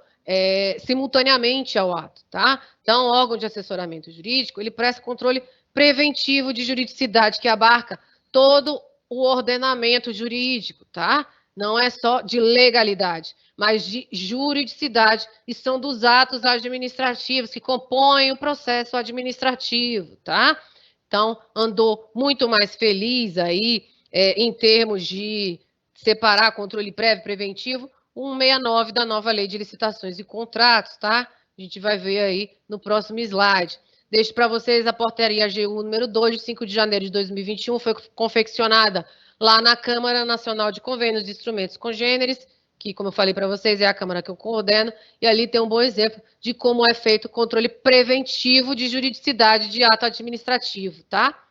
simultaneamente ao ato, tá? Então, o órgão de assessoramento jurídico, ele presta controle preventivo de juridicidade, que abarca todo o ordenamento jurídico, tá? Não é só de legalidade, mas de juridicidade, e são dos atos administrativos que compõem o processo administrativo, tá? Então, andou muito mais feliz aí, em termos de separar controle prévio e preventivo, 169 da nova Lei de Licitações e Contratos, tá? A gente vai ver aí no próximo slide. Deixo para vocês a portaria AGU número 2, de 5 de janeiro de 2021, foi confeccionada lá na Câmara Nacional de Convênios de Instrumentos Congêneres, que, como eu falei para vocês, é a Câmara que eu coordeno, e ali tem um bom exemplo de como é feito o controle preventivo de juridicidade de ato administrativo, tá?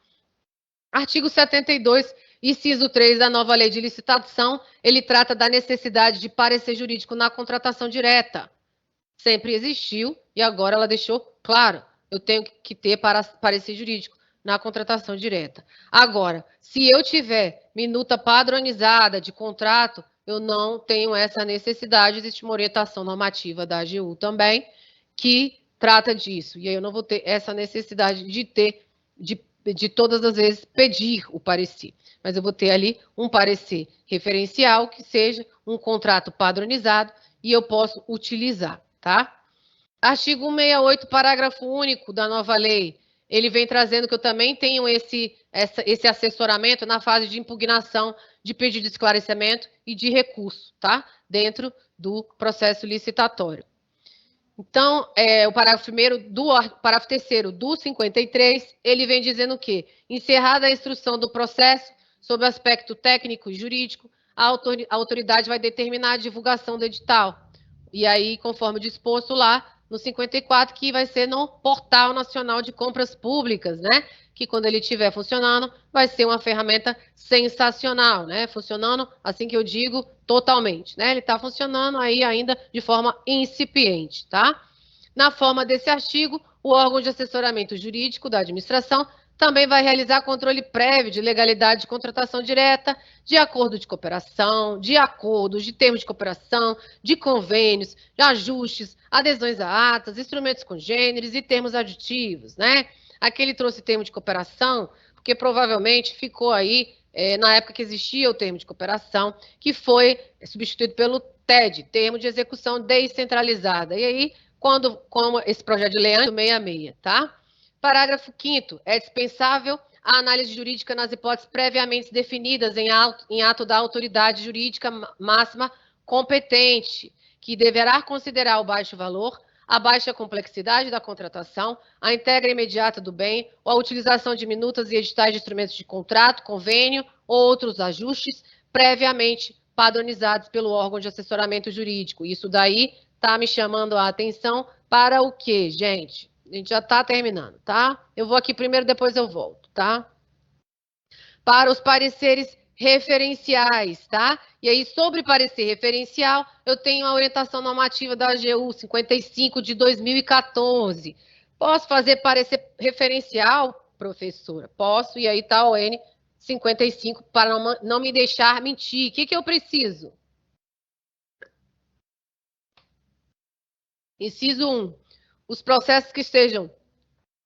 Artigo 72, inciso 3 da nova Lei de Licitação, ele trata da necessidade de parecer jurídico na contratação direta. Sempre existiu e agora ela deixou claro, eu tenho que ter parecer jurídico na contratação direta. Agora, se eu tiver minuta padronizada de contrato, eu não tenho essa necessidade, existe uma orientação normativa da AGU também, que trata disso, e aí eu não vou ter essa necessidade de ter, de todas as vezes pedir o parecer, mas eu vou ter ali um parecer referencial, que seja um contrato padronizado, e eu posso utilizar, tá? Artigo 168, parágrafo único da nova lei, ele vem trazendo que eu também tenho esse assessoramento na fase de impugnação de pedido de esclarecimento e de recurso, tá? Dentro do processo licitatório. Então, o parágrafo 3º do 53, ele vem dizendo o quê? Encerrada a instrução do processo, sob o aspecto técnico e jurídico, a autoridade vai determinar a divulgação do edital. E aí, conforme disposto lá, no 54, que vai ser no Portal Nacional de Compras Públicas, né? Que quando ele estiver funcionando, vai ser uma ferramenta sensacional, né? Funcionando, assim que eu digo, totalmente, né? Ele está funcionando aí ainda de forma incipiente, tá? Na forma desse artigo, o órgão de assessoramento jurídico da administração também vai realizar controle prévio de legalidade de contratação direta, de acordo de cooperação, de acordos, de termos de cooperação, de convênios, de ajustes, adesões a atas, instrumentos congêneres e termos aditivos, né? Aqui ele trouxe termo de cooperação, porque provavelmente ficou aí, na época que existia o termo de cooperação, que foi substituído pelo TED, Termo de Execução Descentralizada. E aí, como esse projeto de lei é 66, tá? Parágrafo 5º, é dispensável a análise jurídica nas hipóteses previamente definidas em ato da autoridade jurídica máxima competente, que deverá considerar o baixo valor, a baixa complexidade da contratação, a entrega imediata do bem, ou a utilização de minutas e editais de instrumentos de contrato, convênio ou outros ajustes previamente padronizados pelo órgão de assessoramento jurídico. Isso daí está me chamando a atenção para o quê, gente? A gente já está terminando, tá? Eu vou aqui primeiro, depois eu volto, tá? Para os pareceres referenciais, tá? E aí, sobre parecer referencial, eu tenho a orientação normativa da AGU 55 de 2014. Posso fazer parecer referencial, professora? Posso, e aí tá o N 55 para não me deixar mentir. O que eu preciso? Inciso 1. Os processos que estejam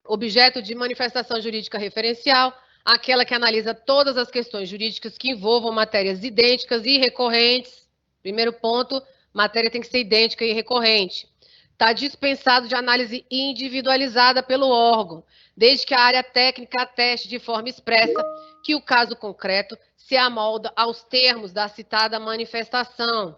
objeto de manifestação jurídica referencial, aquela que analisa todas as questões jurídicas que envolvam matérias idênticas e recorrentes. Primeiro ponto, matéria tem que ser idêntica e recorrente. Está dispensado de análise individualizada pelo órgão, desde que a área técnica ateste de forma expressa que o caso concreto se amolda aos termos da citada manifestação.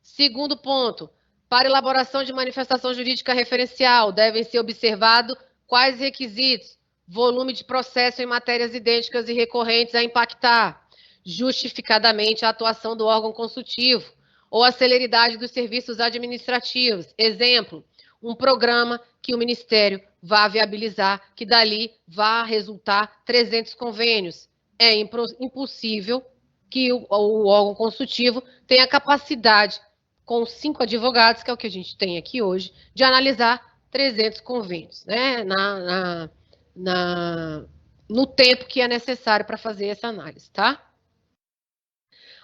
Segundo ponto, para elaboração de manifestação jurídica referencial, devem ser observados quais requisitos? Volume de processo em matérias idênticas e recorrentes a impactar, justificadamente a atuação do órgão consultivo, ou a celeridade dos serviços administrativos. Exemplo, um programa que o Ministério vá viabilizar, que dali vá resultar 300 convênios. É impossível que o órgão consultivo tenha capacidade, com 5 advogados, que é o que a gente tem aqui hoje, de analisar 300 convênios, né, no tempo que é necessário para fazer essa análise, tá?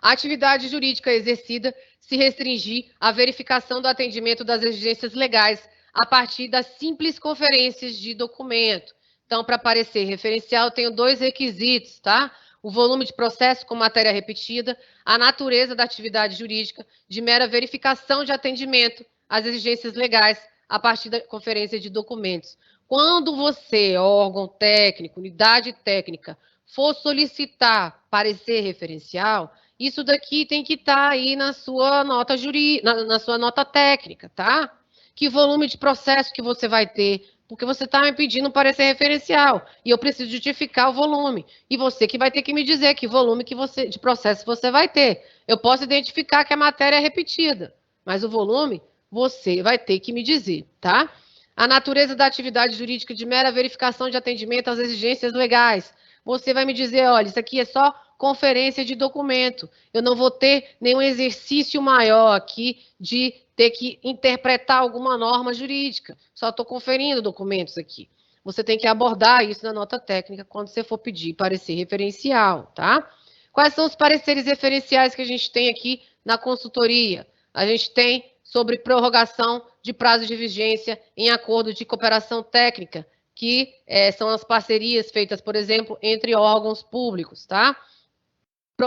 A atividade jurídica exercida se restringir à verificação do atendimento das exigências legais a partir das simples conferências de documento. Então, para parecer referencial, eu tenho 2 requisitos, tá? O volume de processo com matéria repetida, a natureza da atividade jurídica, de mera verificação de atendimento às exigências legais a partir da conferência de documentos. Quando você, órgão técnico, unidade técnica, for solicitar parecer referencial, isso daqui tem que estar aí na sua nota na sua nota técnica, tá? Que volume de processo que você vai ter, porque você está me pedindo parecer referencial e eu preciso justificar o volume. E você que vai ter que me dizer que volume de processo você vai ter. Eu posso identificar que a matéria é repetida, mas o volume você vai ter que me dizer, tá? A natureza da atividade jurídica de mera verificação de atendimento às exigências legais. Você vai me dizer, olha, isso aqui é só conferência de documento. Eu não vou ter nenhum exercício maior aqui de ter que interpretar alguma norma jurídica. Só estou conferindo documentos aqui. Você tem que abordar isso na nota técnica quando você for pedir parecer referencial, tá? Quais são os pareceres referenciais que a gente tem aqui na consultoria? A gente tem sobre prorrogação de prazo de vigência em acordo de cooperação técnica, que são as parcerias feitas, por exemplo, entre órgãos públicos, tá?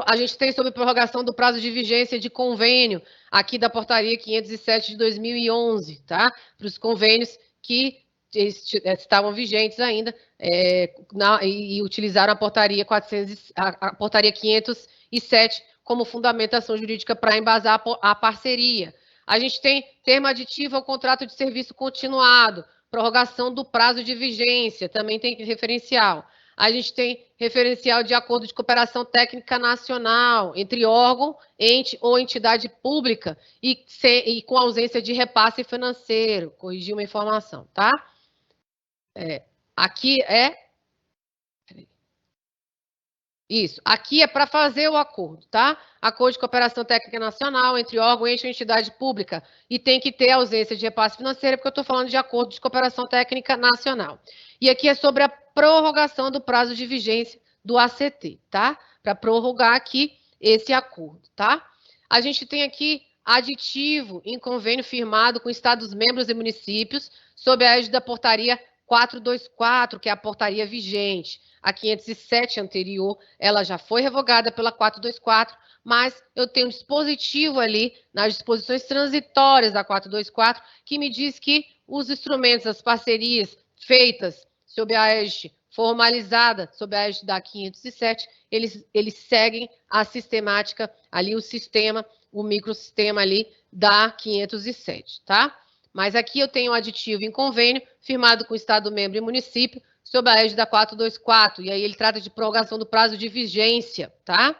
A gente tem sobre prorrogação do prazo de vigência de convênio, aqui da portaria 507 de 2011, tá? Para os convênios que estavam vigentes ainda e utilizaram a portaria 507 como fundamentação jurídica para embasar a parceria. A gente tem termo aditivo ao contrato de serviço continuado, prorrogação do prazo de vigência, também tem referencial. A gente tem referencial de acordo de cooperação técnica nacional entre órgão, ente ou entidade pública e com ausência de repasse financeiro. Corrigir uma informação, tá? Aqui é... Isso, aqui é para fazer o acordo, tá? Acordo de cooperação técnica nacional entre órgão, ente ou entidade pública. E tem que ter ausência de repasse financeiro, porque eu estou falando de acordo de cooperação técnica nacional. E aqui é sobre a prorrogação do prazo de vigência do ACT, tá? Para prorrogar aqui esse acordo, tá? A gente tem aqui aditivo em convênio firmado com Estados-membros e municípios, sob a égide da portaria 424, que é a portaria vigente. A 507 anterior, ela já foi revogada pela 424, mas eu tenho um dispositivo ali, nas disposições transitórias da 424, que me diz que os instrumentos, as parcerias feitas sob a égide formalizada, sob a égide da 507, eles seguem a sistemática ali, o sistema, o microsistema ali da 507, tá? Mas aqui eu tenho um aditivo em convênio, firmado com o Estado-membro e município, sob a égide da 424, e aí ele trata de prorrogação do prazo de vigência, tá?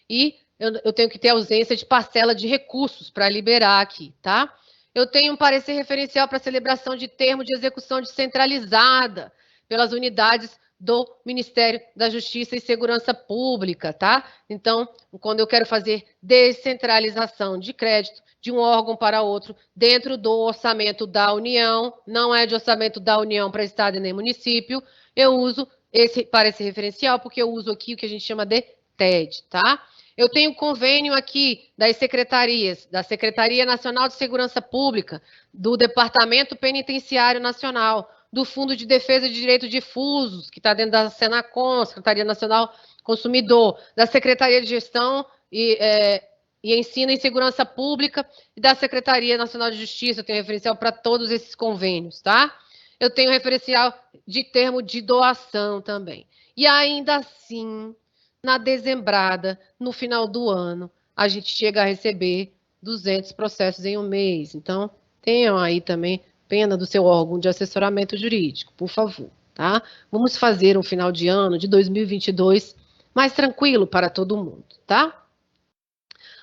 E eu tenho que ter ausência de parcela de recursos para liberar aqui, tá? Eu tenho um parecer referencial para celebração de termo de execução descentralizada pelas unidades do Ministério da Justiça e Segurança Pública, tá? Então, quando eu quero fazer descentralização de crédito de um órgão para outro, dentro do orçamento da União, não é de orçamento da União para Estado e nem município, eu uso esse parecer referencial, porque eu uso aqui o que a gente chama de TED, tá? Eu tenho convênio aqui das secretarias, da Secretaria Nacional de Segurança Pública, do Departamento Penitenciário Nacional, do Fundo de Defesa de Direitos Difusos, que está dentro da Senacom, Secretaria Nacional Consumidor, da Secretaria de Gestão e Ensino em Segurança Pública e da Secretaria Nacional de Justiça. Eu tenho referencial para todos esses convênios, tá? Eu tenho referencial de termo de doação também. E ainda assim, na dezembrada, no final do ano, a gente chega a receber 200 processos em um mês. Então, tenham aí também pena do seu órgão de assessoramento jurídico, por favor, tá? Vamos fazer um final de ano de 2022 mais tranquilo para todo mundo, tá?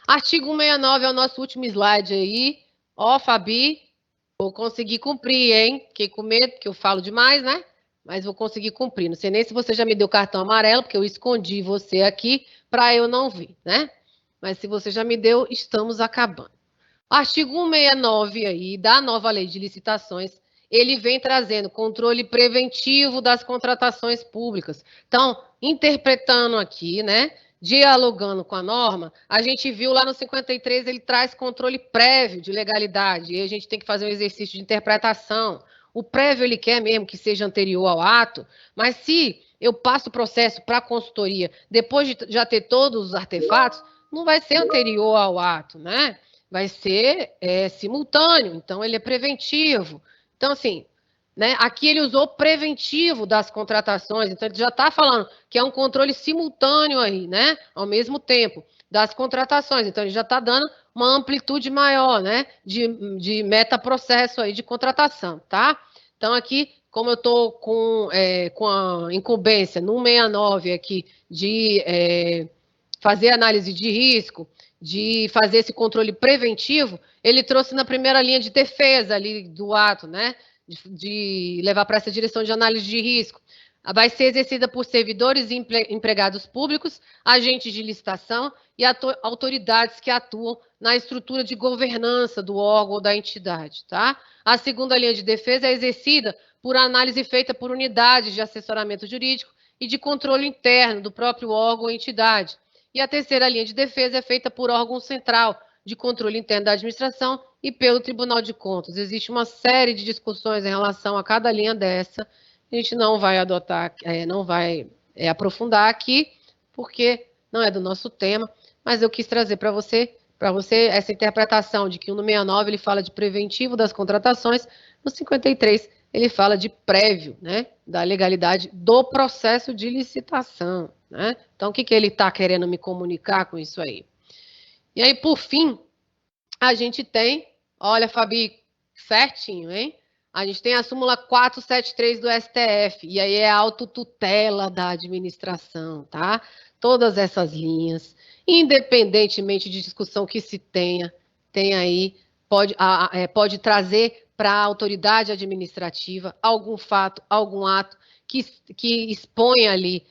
Artigo 169 é o nosso último slide aí. Ó, Fabi, vou conseguir cumprir, hein? Fiquei com medo, porque eu falo demais, né? Mas vou conseguir cumprir. Não sei nem se você já me deu cartão amarelo, porque eu escondi você aqui para eu não ver, né? Mas se você já me deu, estamos acabando. Artigo 169 aí, da nova lei de licitações, ele vem trazendo controle preventivo das contratações públicas. Então, interpretando aqui, né, dialogando com a norma, a gente viu lá no 53, ele traz controle prévio de legalidade, e a gente tem que fazer um exercício de interpretação. O prévio, ele quer mesmo que seja anterior ao ato, mas se eu passo o processo para a consultoria, depois de já ter todos os artefatos, não vai ser anterior ao ato, né? Vai ser simultâneo, então ele é preventivo. Então, assim, né, aqui ele usou preventivo das contratações, então ele já está falando que é um controle simultâneo aí, né, ao mesmo tempo, das contratações. Então, ele já está dando uma amplitude maior, né, de metaprocesso aí de contratação, tá? Então, aqui, como eu estou com a incumbência no 69 aqui de fazer análise de risco, de fazer esse controle preventivo, ele trouxe na primeira linha de defesa ali do ato, né? De levar para essa direção de análise de risco. Vai ser exercida por servidores e empregados públicos, agentes de licitação e autoridades que atuam na estrutura de governança do órgão ou da entidade, tá? A segunda linha de defesa é exercida por análise feita por unidades de assessoramento jurídico e de controle interno do próprio órgão ou entidade. E a terceira linha de defesa é feita por órgão central de controle interno da administração e pelo Tribunal de Contas. Existe uma série de discussões em relação a cada linha dessa. A gente não vai adotar, não vai aprofundar aqui, porque não é do nosso tema, mas eu quis trazer para você essa interpretação de que no 69 ele fala de preventivo das contratações, no 53 ele fala de prévio, né, da legalidade do processo de licitação, né? Então, o que ele está querendo me comunicar com isso aí? E aí, por fim, a gente tem, olha, Fabi, certinho, hein? A gente tem a súmula 473 do STF, e aí é a autotutela da administração, tá? Todas essas linhas, independentemente de discussão que se tenha, tem aí, pode trazer para a autoridade administrativa algum fato, algum ato que expõe ali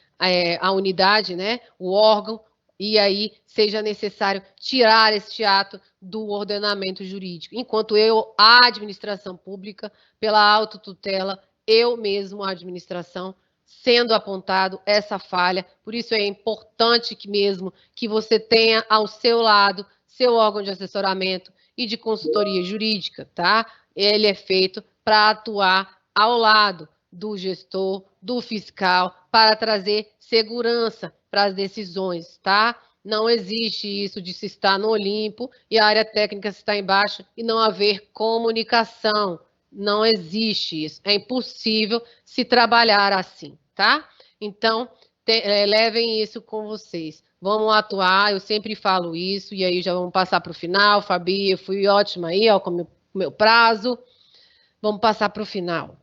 a unidade, né? O órgão, e aí seja necessário tirar este ato do ordenamento jurídico. Enquanto a administração pública, pela autotutela, eu mesmo, a administração, sendo apontado essa falha. Por isso é importante que você tenha ao seu lado seu órgão de assessoramento e de consultoria jurídica, tá? Ele é feito para atuar ao lado do gestor, do fiscal, para trazer segurança para as decisões, tá? Não existe isso de se estar no Olimpo e a área técnica se está embaixo e não haver comunicação. Não existe isso. É impossível se trabalhar assim, tá? Então, levem isso com vocês. Vamos atuar, eu sempre falo isso, e aí já vamos passar para o final. Fabi, eu fui ótima aí, ó, com o meu prazo. Vamos passar para o final.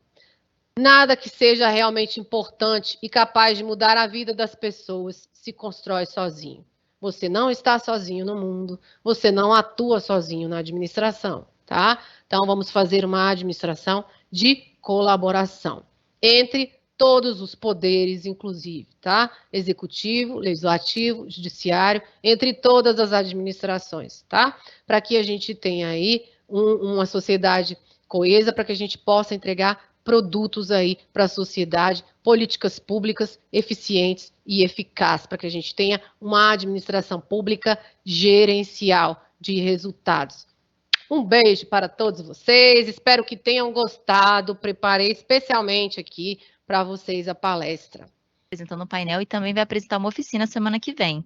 Nada que seja realmente importante e capaz de mudar a vida das pessoas se constrói sozinho. Você não está sozinho no mundo, você não atua sozinho na administração, tá? Então vamos fazer uma administração de colaboração entre todos os poderes, inclusive, tá? Executivo, legislativo, judiciário, entre todas as administrações, tá? Para que a gente tenha aí uma sociedade coesa, para que a gente possa entregar produtos aí para a sociedade, políticas públicas eficientes e eficazes, para que a gente tenha uma administração pública gerencial de resultados. Um beijo para todos vocês, espero que tenham gostado, preparei especialmente aqui para vocês a palestra. Apresentando o painel e também vai apresentar uma oficina semana que vem.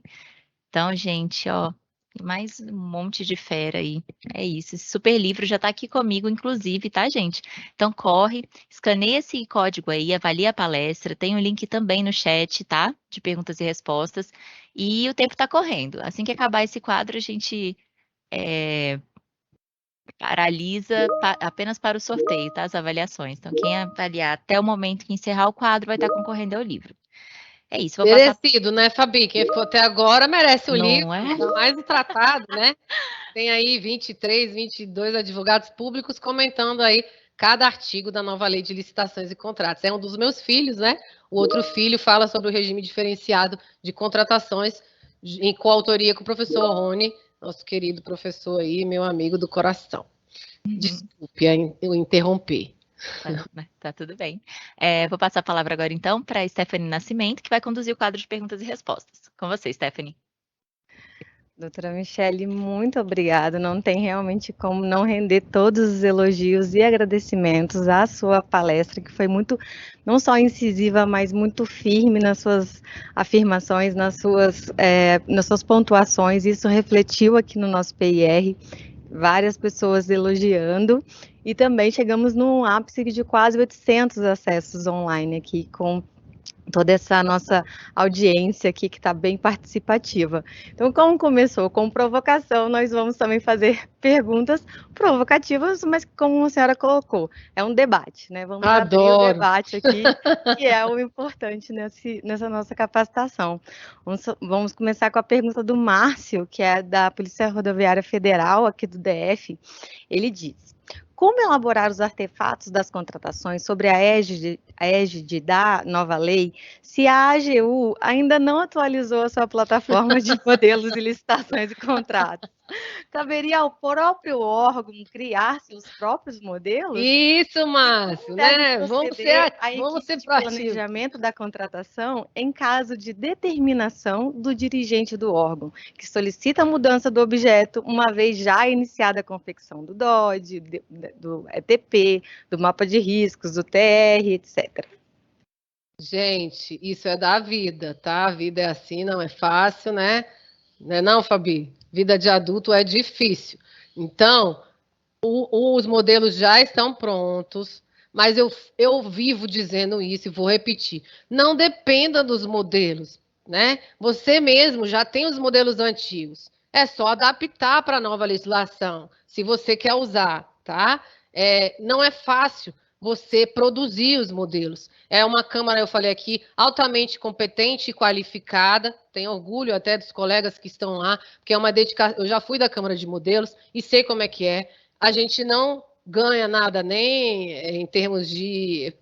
Então, gente, ó, mais um monte de fera aí. É isso. Esse super livro já está aqui comigo, inclusive, tá, gente? Então, corre, escaneia esse código aí, avalia a palestra. Tem um link também no chat, tá? De perguntas e respostas. E o tempo está correndo. Assim que acabar esse quadro, a gente paralisa apenas para o sorteio, tá? As avaliações. Então, quem avaliar até o momento que encerrar o quadro vai estar concorrendo ao livro. É isso, vou passar. Merecido, né, Fabi? Quem ficou até agora merece o livro, Não é? ainda mais o tratado, né? Tem aí 23, 22 advogados públicos comentando aí cada artigo da nova lei de licitações e contratos. É um dos meus filhos, né? O outro filho fala sobre o regime diferenciado de contratações em coautoria com o professor Rony, nosso querido professor aí, meu amigo do coração. Desculpe eu interromper. Tá tudo bem. Vou passar a palavra agora, então, para a Stephanie Nascimento, que vai conduzir o quadro de perguntas e respostas. Com você, Stephanie. Doutora Michele, muito obrigada. Não tem realmente como não render todos os elogios e agradecimentos à sua palestra, que foi muito, não só incisiva, mas muito firme nas suas afirmações, nas suas pontuações. Isso refletiu aqui no nosso PIR, várias pessoas elogiando, e também chegamos num ápice de quase 800 acessos online aqui, com toda essa nossa audiência aqui que está bem participativa. Então, como começou com provocação, nós vamos também fazer perguntas provocativas, mas como a senhora colocou, é um debate, né? Vamos abrir o debate aqui, que é o importante nessa nossa capacitação. Vamos começar com a pergunta do Márcio, que é da Polícia Rodoviária Federal, aqui do DF. Ele diz: como elaborar os artefatos das contratações sobre a égide da nova lei se a AGU ainda não atualizou a sua plataforma de modelos de licitações e contratos? Caberia ao próprio órgão criar seus próprios modelos? Isso, Márcio, né? Vamos ser de planejamento da contratação em caso de determinação do dirigente do órgão, que solicita a mudança do objeto, uma vez já iniciada a confecção do DOD, do ETP, do mapa de riscos, do TR, etc. Gente, isso é da vida, tá? A vida é assim, não é fácil, né? Não é não, Fabi? Vida de adulto é difícil. Então, os modelos já estão prontos. mas eu vivo dizendo isso e vou repetir. Não dependa dos modelos, né? Você mesmo já tem os modelos antigos. É só adaptar para a nova legislação, se você quer usar, tá? Não é fácil você produzir os modelos. É uma Câmara, eu falei aqui, altamente competente e qualificada. Tenho orgulho até dos colegas que estão lá, porque é uma dedicação. Eu já fui da Câmara de Modelos e sei como é que é. A gente não ganha nada nem em termos de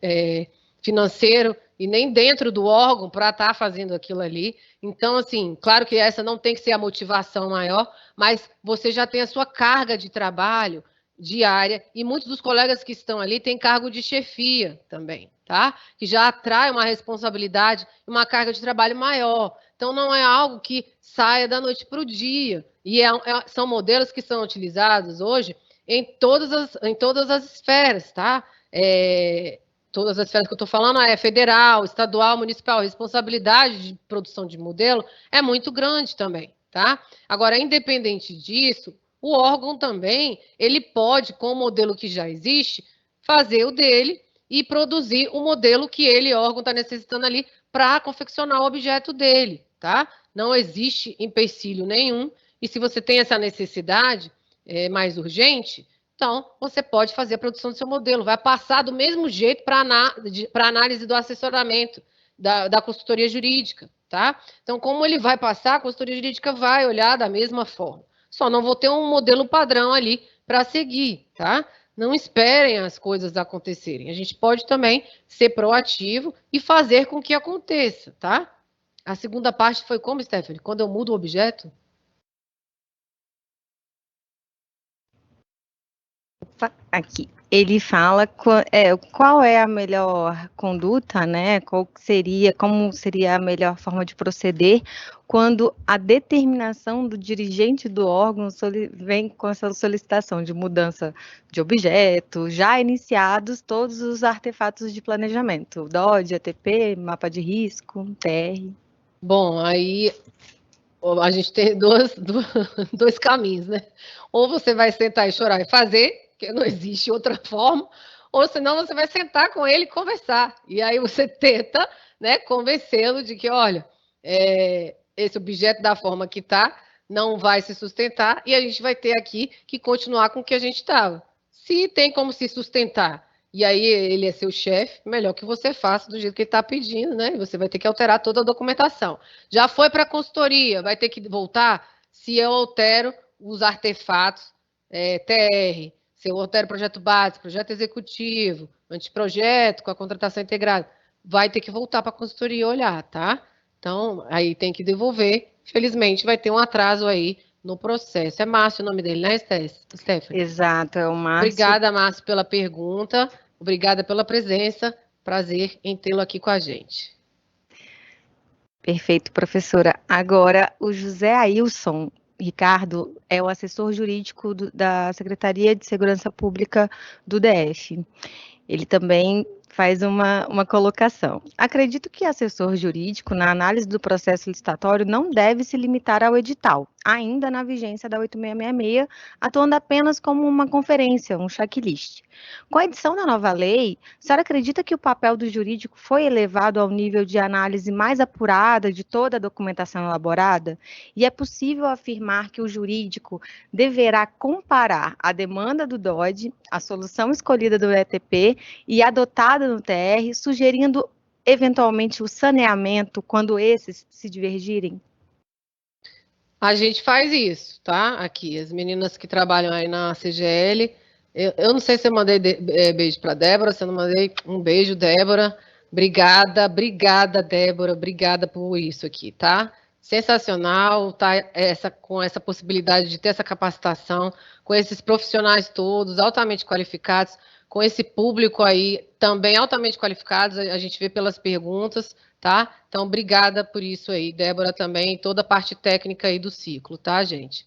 financeiro e nem dentro do órgão para estar fazendo aquilo ali. Então, assim, claro que essa não tem que ser a motivação maior, mas você já tem a sua carga de trabalho diária e muitos dos colegas que estão ali têm cargo de chefia também, tá? Que já atrai uma responsabilidade e uma carga de trabalho maior. Então, não é algo que saia da noite para o dia. E são modelos que são utilizados hoje em todas as esferas, tá? Todas as esferas que eu estou falando é federal, estadual, municipal. A responsabilidade de produção de modelo é muito grande também, tá? Agora, independente disso, o órgão também, ele pode, com o modelo que já existe, fazer o dele e produzir o modelo que ele, órgão, está necessitando ali para confeccionar o objeto dele, tá? Não existe empecilho nenhum. E se você tem essa necessidade mais urgente, então você pode fazer a produção do seu modelo. Vai passar do mesmo jeito para análise do assessoramento da consultoria jurídica, tá? Então, como ele vai passar, a consultoria jurídica vai olhar da mesma forma. Só não vou ter um modelo padrão ali para seguir, tá? Não esperem as coisas acontecerem. A gente pode também ser proativo e fazer com que aconteça, tá? A segunda parte foi como, Stephanie? Quando eu mudo o objeto? Aqui. Ele fala qual é a melhor conduta, né? Como seria a melhor forma de proceder quando a determinação do dirigente do órgão vem com essa solicitação de mudança de objeto, já iniciados todos os artefatos de planejamento, DOD, ATP, mapa de risco, TR. Bom, aí a gente tem dois caminhos, né? Ou você vai sentar e chorar e fazer, porque não existe outra forma, ou senão você vai sentar com ele e conversar. E aí você tenta, né, convencê-lo de que, olha, esse objeto da forma que está não vai se sustentar e a gente vai ter aqui que continuar com o que a gente estava. Se tem como se sustentar e aí ele é seu chefe, melhor que você faça do jeito que ele está pedindo, né? E você vai ter que alterar toda a documentação. Já foi para a consultoria, vai ter que voltar se eu altero os artefatos TR, se eu altero projeto básico, projeto executivo, anteprojeto com a contratação integrada, vai ter que voltar para a consultoria olhar, tá? Então, aí tem que devolver. Infelizmente, vai ter um atraso aí no processo. É Márcio o nome dele, né, Stephanie? Exato, é o Márcio. Obrigada, Márcio, pela pergunta. Obrigada pela presença. Prazer em tê-lo aqui com a gente. Perfeito, professora. Agora, o José Ailson Ricardo é o assessor jurídico da Secretaria de Segurança Pública do DF. Ele também faz uma colocação. Acredito que assessor jurídico, na análise do processo licitatório, não deve se limitar ao edital, ainda na vigência da 8666, atuando apenas como uma conferência, um checklist. Com a edição da nova lei, a senhora acredita que o papel do jurídico foi elevado ao nível de análise mais apurada de toda a documentação elaborada? E é possível afirmar que o jurídico deverá comparar a demanda do DOD, a solução escolhida do ETP e adotada no TR, sugerindo eventualmente o saneamento quando esses se divergirem? A gente faz isso, tá? Aqui, as meninas que trabalham aí na CGL. Eu não sei se eu mandei beijo para Débora, se eu não mandei um beijo, Débora. Obrigada, Débora. Obrigada por isso aqui, tá? Sensacional, tá? Com essa possibilidade de ter essa capacitação, com esses profissionais todos altamente qualificados, com esse público aí também altamente qualificados, a gente vê pelas perguntas, tá? Então, obrigada por isso aí, Débora também, toda a parte técnica aí do ciclo, tá, gente?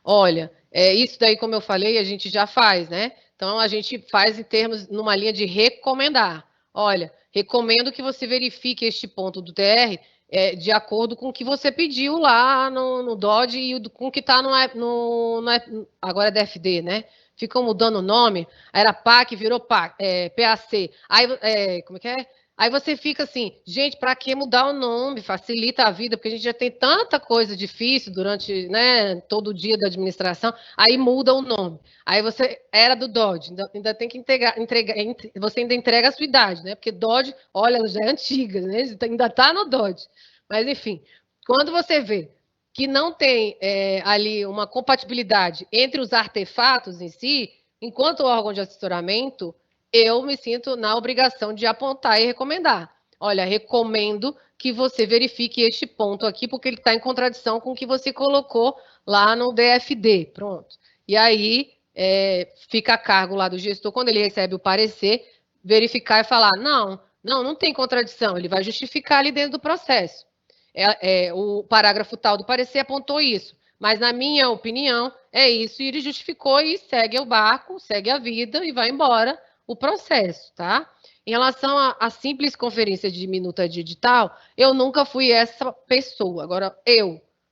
Olha, isso daí, como eu falei, a gente já faz, né? Então, a gente faz numa linha de recomendar. Olha, recomendo que você verifique este ponto do TR de acordo com o que você pediu lá no DOD e com o que está agora é DFD, né? ficam mudando o nome, era PAC, virou PAC, PAC. Aí, como é que é? Aí você fica assim, gente, para que mudar o nome? Facilita a vida, porque a gente já tem tanta coisa difícil durante, né, todo o dia da administração, aí muda o nome. Aí você era do Dodge, ainda tem que você ainda entrega a sua idade, né? Porque Dodge, olha, ela já é antiga, né? Ainda está no Dodge. Mas enfim, quando você vê que não tem ali uma compatibilidade entre os artefatos em si, enquanto órgão de assessoramento, eu me sinto na obrigação de apontar e recomendar. Olha, recomendo que você verifique este ponto aqui, porque ele está em contradição com o que você colocou lá no DFD. Pronto. E aí fica a cargo lá do gestor, quando ele recebe o parecer, verificar e falar: não tem contradição, ele vai justificar ali dentro do processo. O parágrafo tal do parecer apontou isso, mas na minha opinião é isso, e ele justificou e segue o barco, segue a vida e vai embora o processo, tá? Em relação à simples conferência de minuta de edital, eu nunca fui essa pessoa. Agora,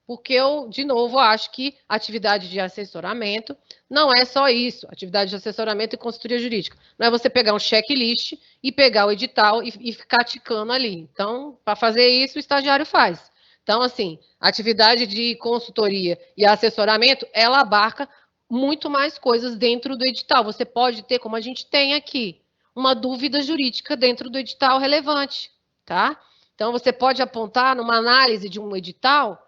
porque eu, de novo, acho que atividade de assessoramento não é só isso. Atividade de assessoramento e consultoria jurídica. Não é você pegar um checklist e pegar o edital e ficar ticando ali. Então, para fazer isso, o estagiário faz. Então, assim, atividade de consultoria e assessoramento, ela abarca muito mais coisas dentro do edital. Você pode ter, como a gente tem aqui, uma dúvida jurídica dentro do edital relevante, tá? Então, você pode apontar numa análise de um edital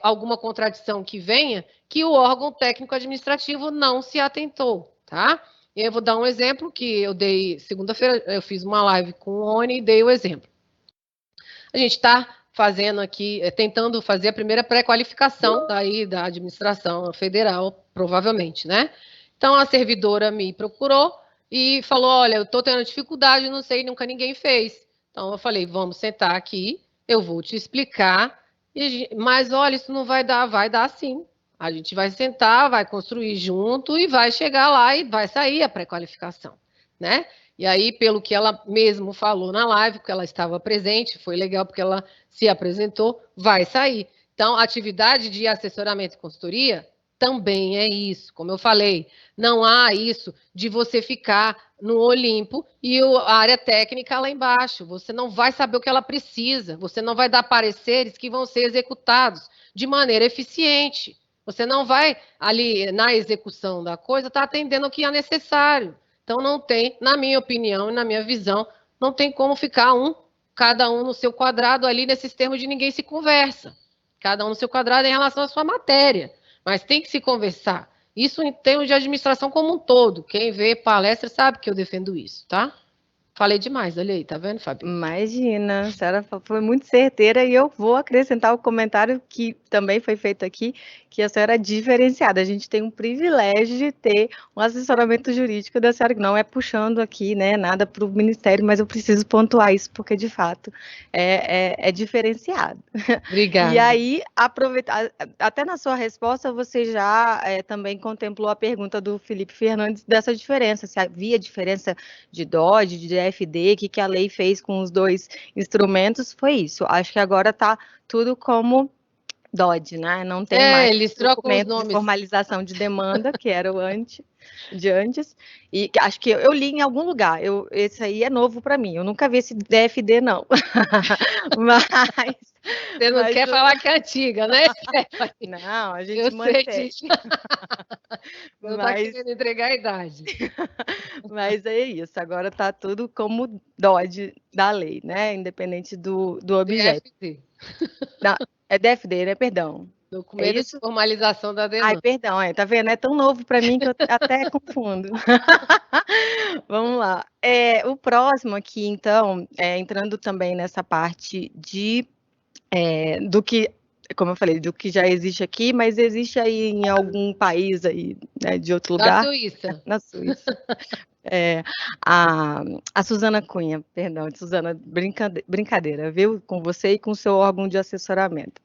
alguma contradição que venha que o órgão técnico administrativo não se atentou, tá? E eu vou dar um exemplo que eu dei segunda-feira, eu fiz uma live com o Rony e dei o exemplo. A gente está fazendo aqui, tentando fazer a primeira pré-qualificação daí da administração federal, provavelmente, né? Então, a servidora me procurou e falou, olha, eu estou tendo dificuldade, não sei, nunca ninguém fez. Então, eu falei, vamos sentar aqui, eu vou te explicar, mas, olha, isso não vai dar sim. A gente vai sentar, vai construir junto e vai chegar lá e vai sair a pré-qualificação, né? E aí, pelo que ela mesmo falou na live, porque ela estava presente, foi legal porque ela se apresentou, vai sair. Então, a atividade de assessoramento e consultoria também é isso. Como eu falei, não há isso de você ficar no Olimpo e a área técnica lá embaixo. Você não vai saber o que ela precisa, você não vai dar pareceres que vão ser executados de maneira eficiente. Você não vai, ali, na execução da coisa, estar atendendo o que é necessário. Então, não tem, na minha opinião e na minha visão, não tem como ficar cada um no seu quadrado ali, nesses termos de ninguém se conversa. Cada um no seu quadrado em relação à sua matéria. Mas tem que se conversar. Isso em termos de administração como um todo. Quem vê palestra sabe que eu defendo isso, tá? Falei demais, olha aí, tá vendo, Fábio? Imagina, a senhora foi muito certeira e eu vou acrescentar o comentário que também foi feito aqui, que a senhora é diferenciada. A gente tem um privilégio de ter um assessoramento jurídico da senhora, que não é puxando aqui, né, nada para o Ministério, mas eu preciso pontuar isso, porque de fato é diferenciado. Obrigada. E aí, até na sua resposta, você já também contemplou a pergunta do Felipe Fernandes dessa diferença, se havia diferença de DOD, de DFD, o que a lei fez com os dois instrumentos, foi isso. Acho que agora está tudo como DOD, né? Não tem mais eles trocam os documento nomes. de formalização de demanda, que era o antes. E acho que eu li em algum lugar, esse aí é novo para mim, eu nunca vi esse DFD, não. Você não quer falar que é antiga, né, Stephanie? Não, a gente eu mantém. Sei disso. Não está querendo entregar a idade. Mas é isso, agora está tudo como DOD da lei, né? Independente do objeto. DFD. Não, é DFD, né? Perdão. Documento de formalização da demanda. Ai, perdão, tá vendo? É tão novo para mim que eu até confundo. Vamos lá. O próximo aqui, então, entrando também nessa parte do que, como eu falei, do que já existe aqui, mas existe aí em algum país aí, né, de outro lugar. Na Suíça. Na Suíça. A Suzana Cunha, perdão, Suzana, brincadeira, viu? Com você e com o seu órgão de assessoramento.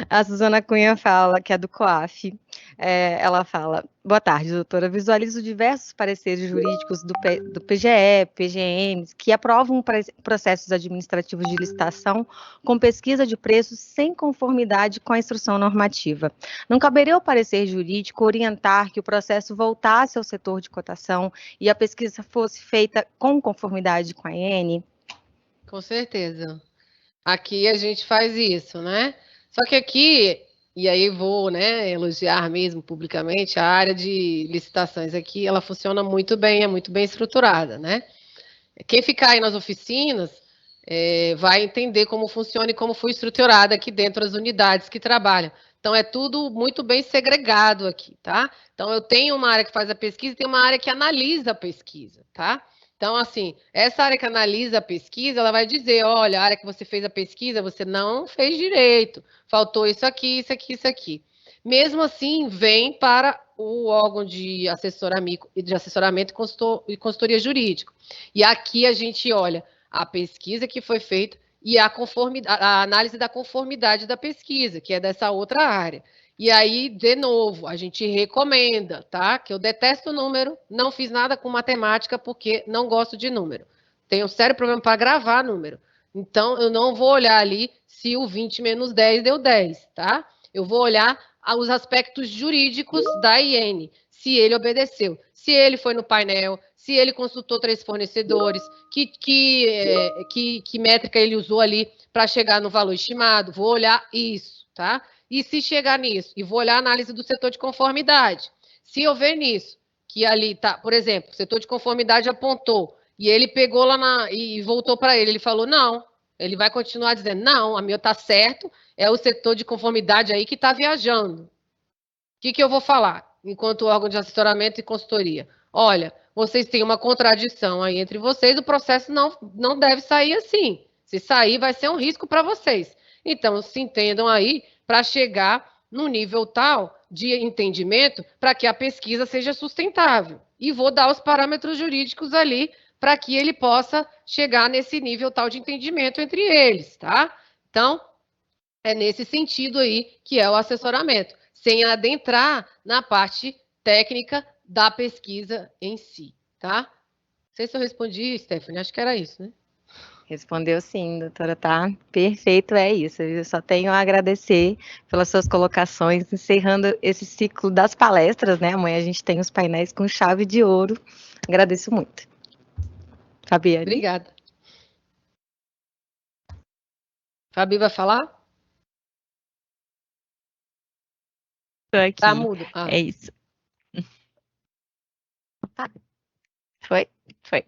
A Suzana Cunha fala, que é do COAF, ela fala: boa tarde, doutora. Visualizo diversos pareceres jurídicos do PGE, PGMs, que aprovam processos administrativos de licitação com pesquisa de preços sem conformidade com a instrução normativa. Não caberia ao parecer jurídico orientar que o processo voltasse ao setor de cotação e a pesquisa fosse feita com conformidade com a AN? Com certeza. Aqui a gente faz isso, né? Só que aqui, e aí vou, né, elogiar mesmo publicamente, a área de licitações aqui, ela funciona muito bem, é muito bem estruturada, né? Quem ficar aí nas oficinas vai entender como funciona e como foi estruturada aqui dentro as unidades que trabalham. Então, é tudo muito bem segregado aqui, tá? Então, eu tenho uma área que faz a pesquisa e tem uma área que analisa a pesquisa, tá? Então, assim, essa área que analisa a pesquisa, ela vai dizer, olha, a área que você fez a pesquisa, você não fez direito, faltou isso aqui, isso aqui, isso aqui. Mesmo assim, vem para o órgão de assessoramento e consultoria jurídica. E aqui a gente olha a pesquisa que foi feita e a análise da conformidade da pesquisa, que é dessa outra área. E aí, de novo, a gente recomenda, tá? Que eu detesto número, não fiz nada com matemática porque não gosto de número. Tenho um sério problema para gravar número. Então, eu não vou olhar ali se o 20 menos 10 deu 10, tá? Eu vou olhar os aspectos jurídicos da IN, se ele obedeceu, se ele foi no painel, se ele consultou 3 fornecedores, que métrica ele usou ali para chegar no valor estimado, vou olhar isso, tá? E se chegar nisso, e vou olhar a análise do setor de conformidade. Se eu ver nisso, que ali tá, por exemplo, o setor de conformidade apontou, e ele pegou lá e voltou para ele falou, não, ele vai continuar dizendo, não, a minha está certo, é o setor de conformidade aí que está viajando. O que eu vou falar enquanto órgão de assessoramento e consultoria? Olha, vocês têm uma contradição aí entre vocês, o processo não deve sair assim. Se sair, vai ser um risco para vocês. Então, se entendam aí para chegar no nível tal de entendimento para que a pesquisa seja sustentável. E vou dar os parâmetros jurídicos ali para que ele possa chegar nesse nível tal de entendimento entre eles, tá? Então, é nesse sentido aí que é o assessoramento, sem adentrar na parte técnica da pesquisa em si, tá? Não sei se eu respondi, Stephanie, acho que era isso, né? Respondeu sim, doutora, tá? Perfeito, é isso. Eu só tenho a agradecer pelas suas colocações, encerrando esse ciclo das palestras, né? Amanhã a gente tem os painéis com chave de ouro. Agradeço muito. Fabiane? Obrigada. Fabi vai falar? Tô aqui. Tá mudo. Ah. É isso. Tá. Foi? Foi.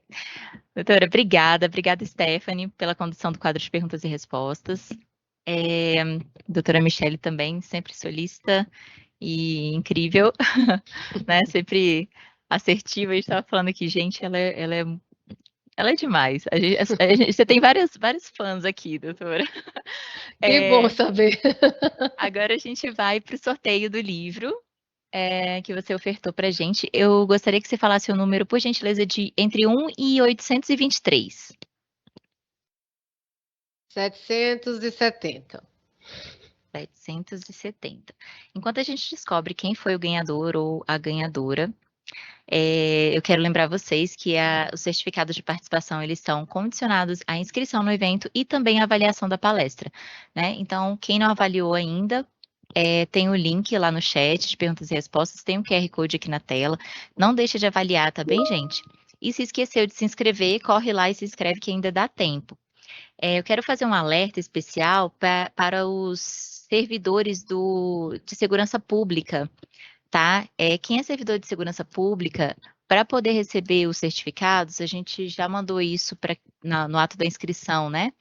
Doutora, obrigada. Obrigada, Stephanie, pela condução do quadro de perguntas e respostas. Doutora Michele também, sempre solícita e incrível, né? Sempre assertiva. A gente estava falando aqui, gente, ela é demais. Você tem vários fãs aqui, doutora. Que bom saber. Agora a gente vai para o sorteio do livro que você ofertou para a gente. Eu gostaria que você falasse o número, por gentileza, de entre 1 e 823. 770. 770. Enquanto a gente descobre quem foi o ganhador ou a ganhadora, eu quero lembrar vocês que os certificados de participação eles são condicionados à inscrição no evento e também à avaliação da palestra, né? Então, quem não avaliou ainda, tem o link lá no chat de perguntas e respostas, tem um QR Code aqui na tela. Não deixa de avaliar, tá bem, gente? E se esqueceu de se inscrever, corre lá e se inscreve que ainda dá tempo. Eu quero fazer um alerta especial para os servidores de segurança pública, tá? Quem é servidor de segurança pública, para poder receber os certificados, a gente já mandou isso no ato da inscrição, né?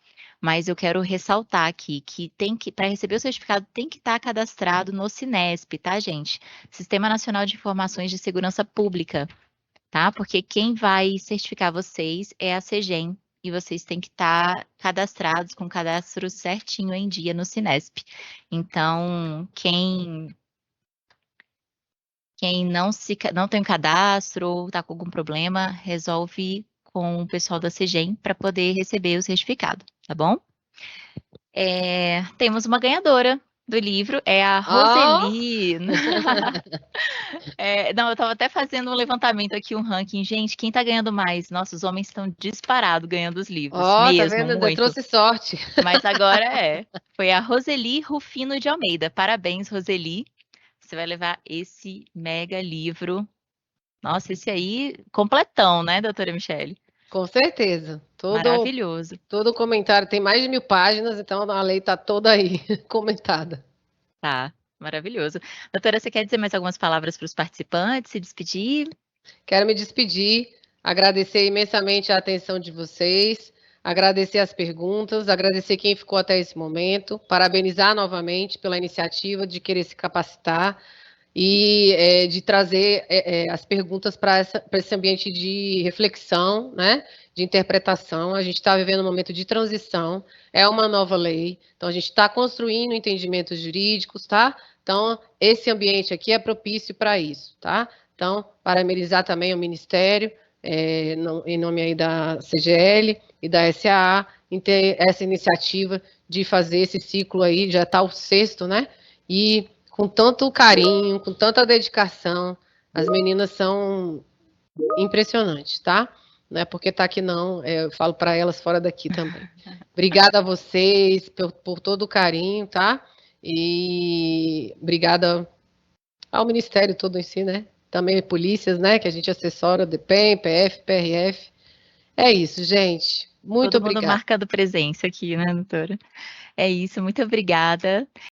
Mas eu quero ressaltar aqui que para receber o certificado, tem que estar cadastrado no Sinesp, tá, gente? Sistema Nacional de Informações de Segurança Pública, tá? Porque quem vai certificar vocês é a CEGEM, e vocês têm que estar cadastrados com o cadastro certinho em dia no Sinesp. Então, quem Quem não tem um cadastro ou está com algum problema, resolve com o pessoal da CEGEM para poder receber o certificado, tá bom? Temos uma ganhadora do livro, é a Roseli. Não, eu estava até fazendo um levantamento aqui, um ranking. Gente, quem está ganhando mais? Nossa, os homens estão disparados ganhando os livros, Tá mesmo, vendo? Eu muito. trouxe sorte. Mas agora foi a Roseli Rufino de Almeida. Parabéns, Roseli. Você vai levar esse mega livro. Nossa, esse aí, completão, né, doutora Michele? Com certeza. Maravilhoso. Todo comentário tem mais de 1000 páginas, então a lei está toda aí comentada. Tá, maravilhoso. Doutora, você quer dizer mais algumas palavras para os participantes, se despedir? Quero me despedir, agradecer imensamente a atenção de vocês, agradecer as perguntas, agradecer quem ficou até esse momento, parabenizar novamente pela iniciativa de querer se capacitar e de trazer as perguntas para esse ambiente de reflexão, né, de interpretação. A gente está vivendo um momento de transição, é uma nova lei, então a gente está construindo entendimentos jurídicos, tá? Então, esse ambiente aqui é propício para isso, tá? Então, parabenizar também o Ministério, em nome aí da CGL e da SAA, em ter essa iniciativa de fazer esse ciclo aí, já está o sexto, né? E com tanto carinho, com tanta dedicação, as meninas são impressionantes, tá? Não é porque tá aqui não, eu falo para elas fora daqui também. Obrigada a vocês por todo o carinho, tá? E obrigada ao Ministério todo em si, né? Também polícias, né? Que a gente assessora, DPEM, PF, PRF. É isso, gente. Muito Todo mundo obrigada. marcando presença aqui, né, doutora? É isso, muito obrigada.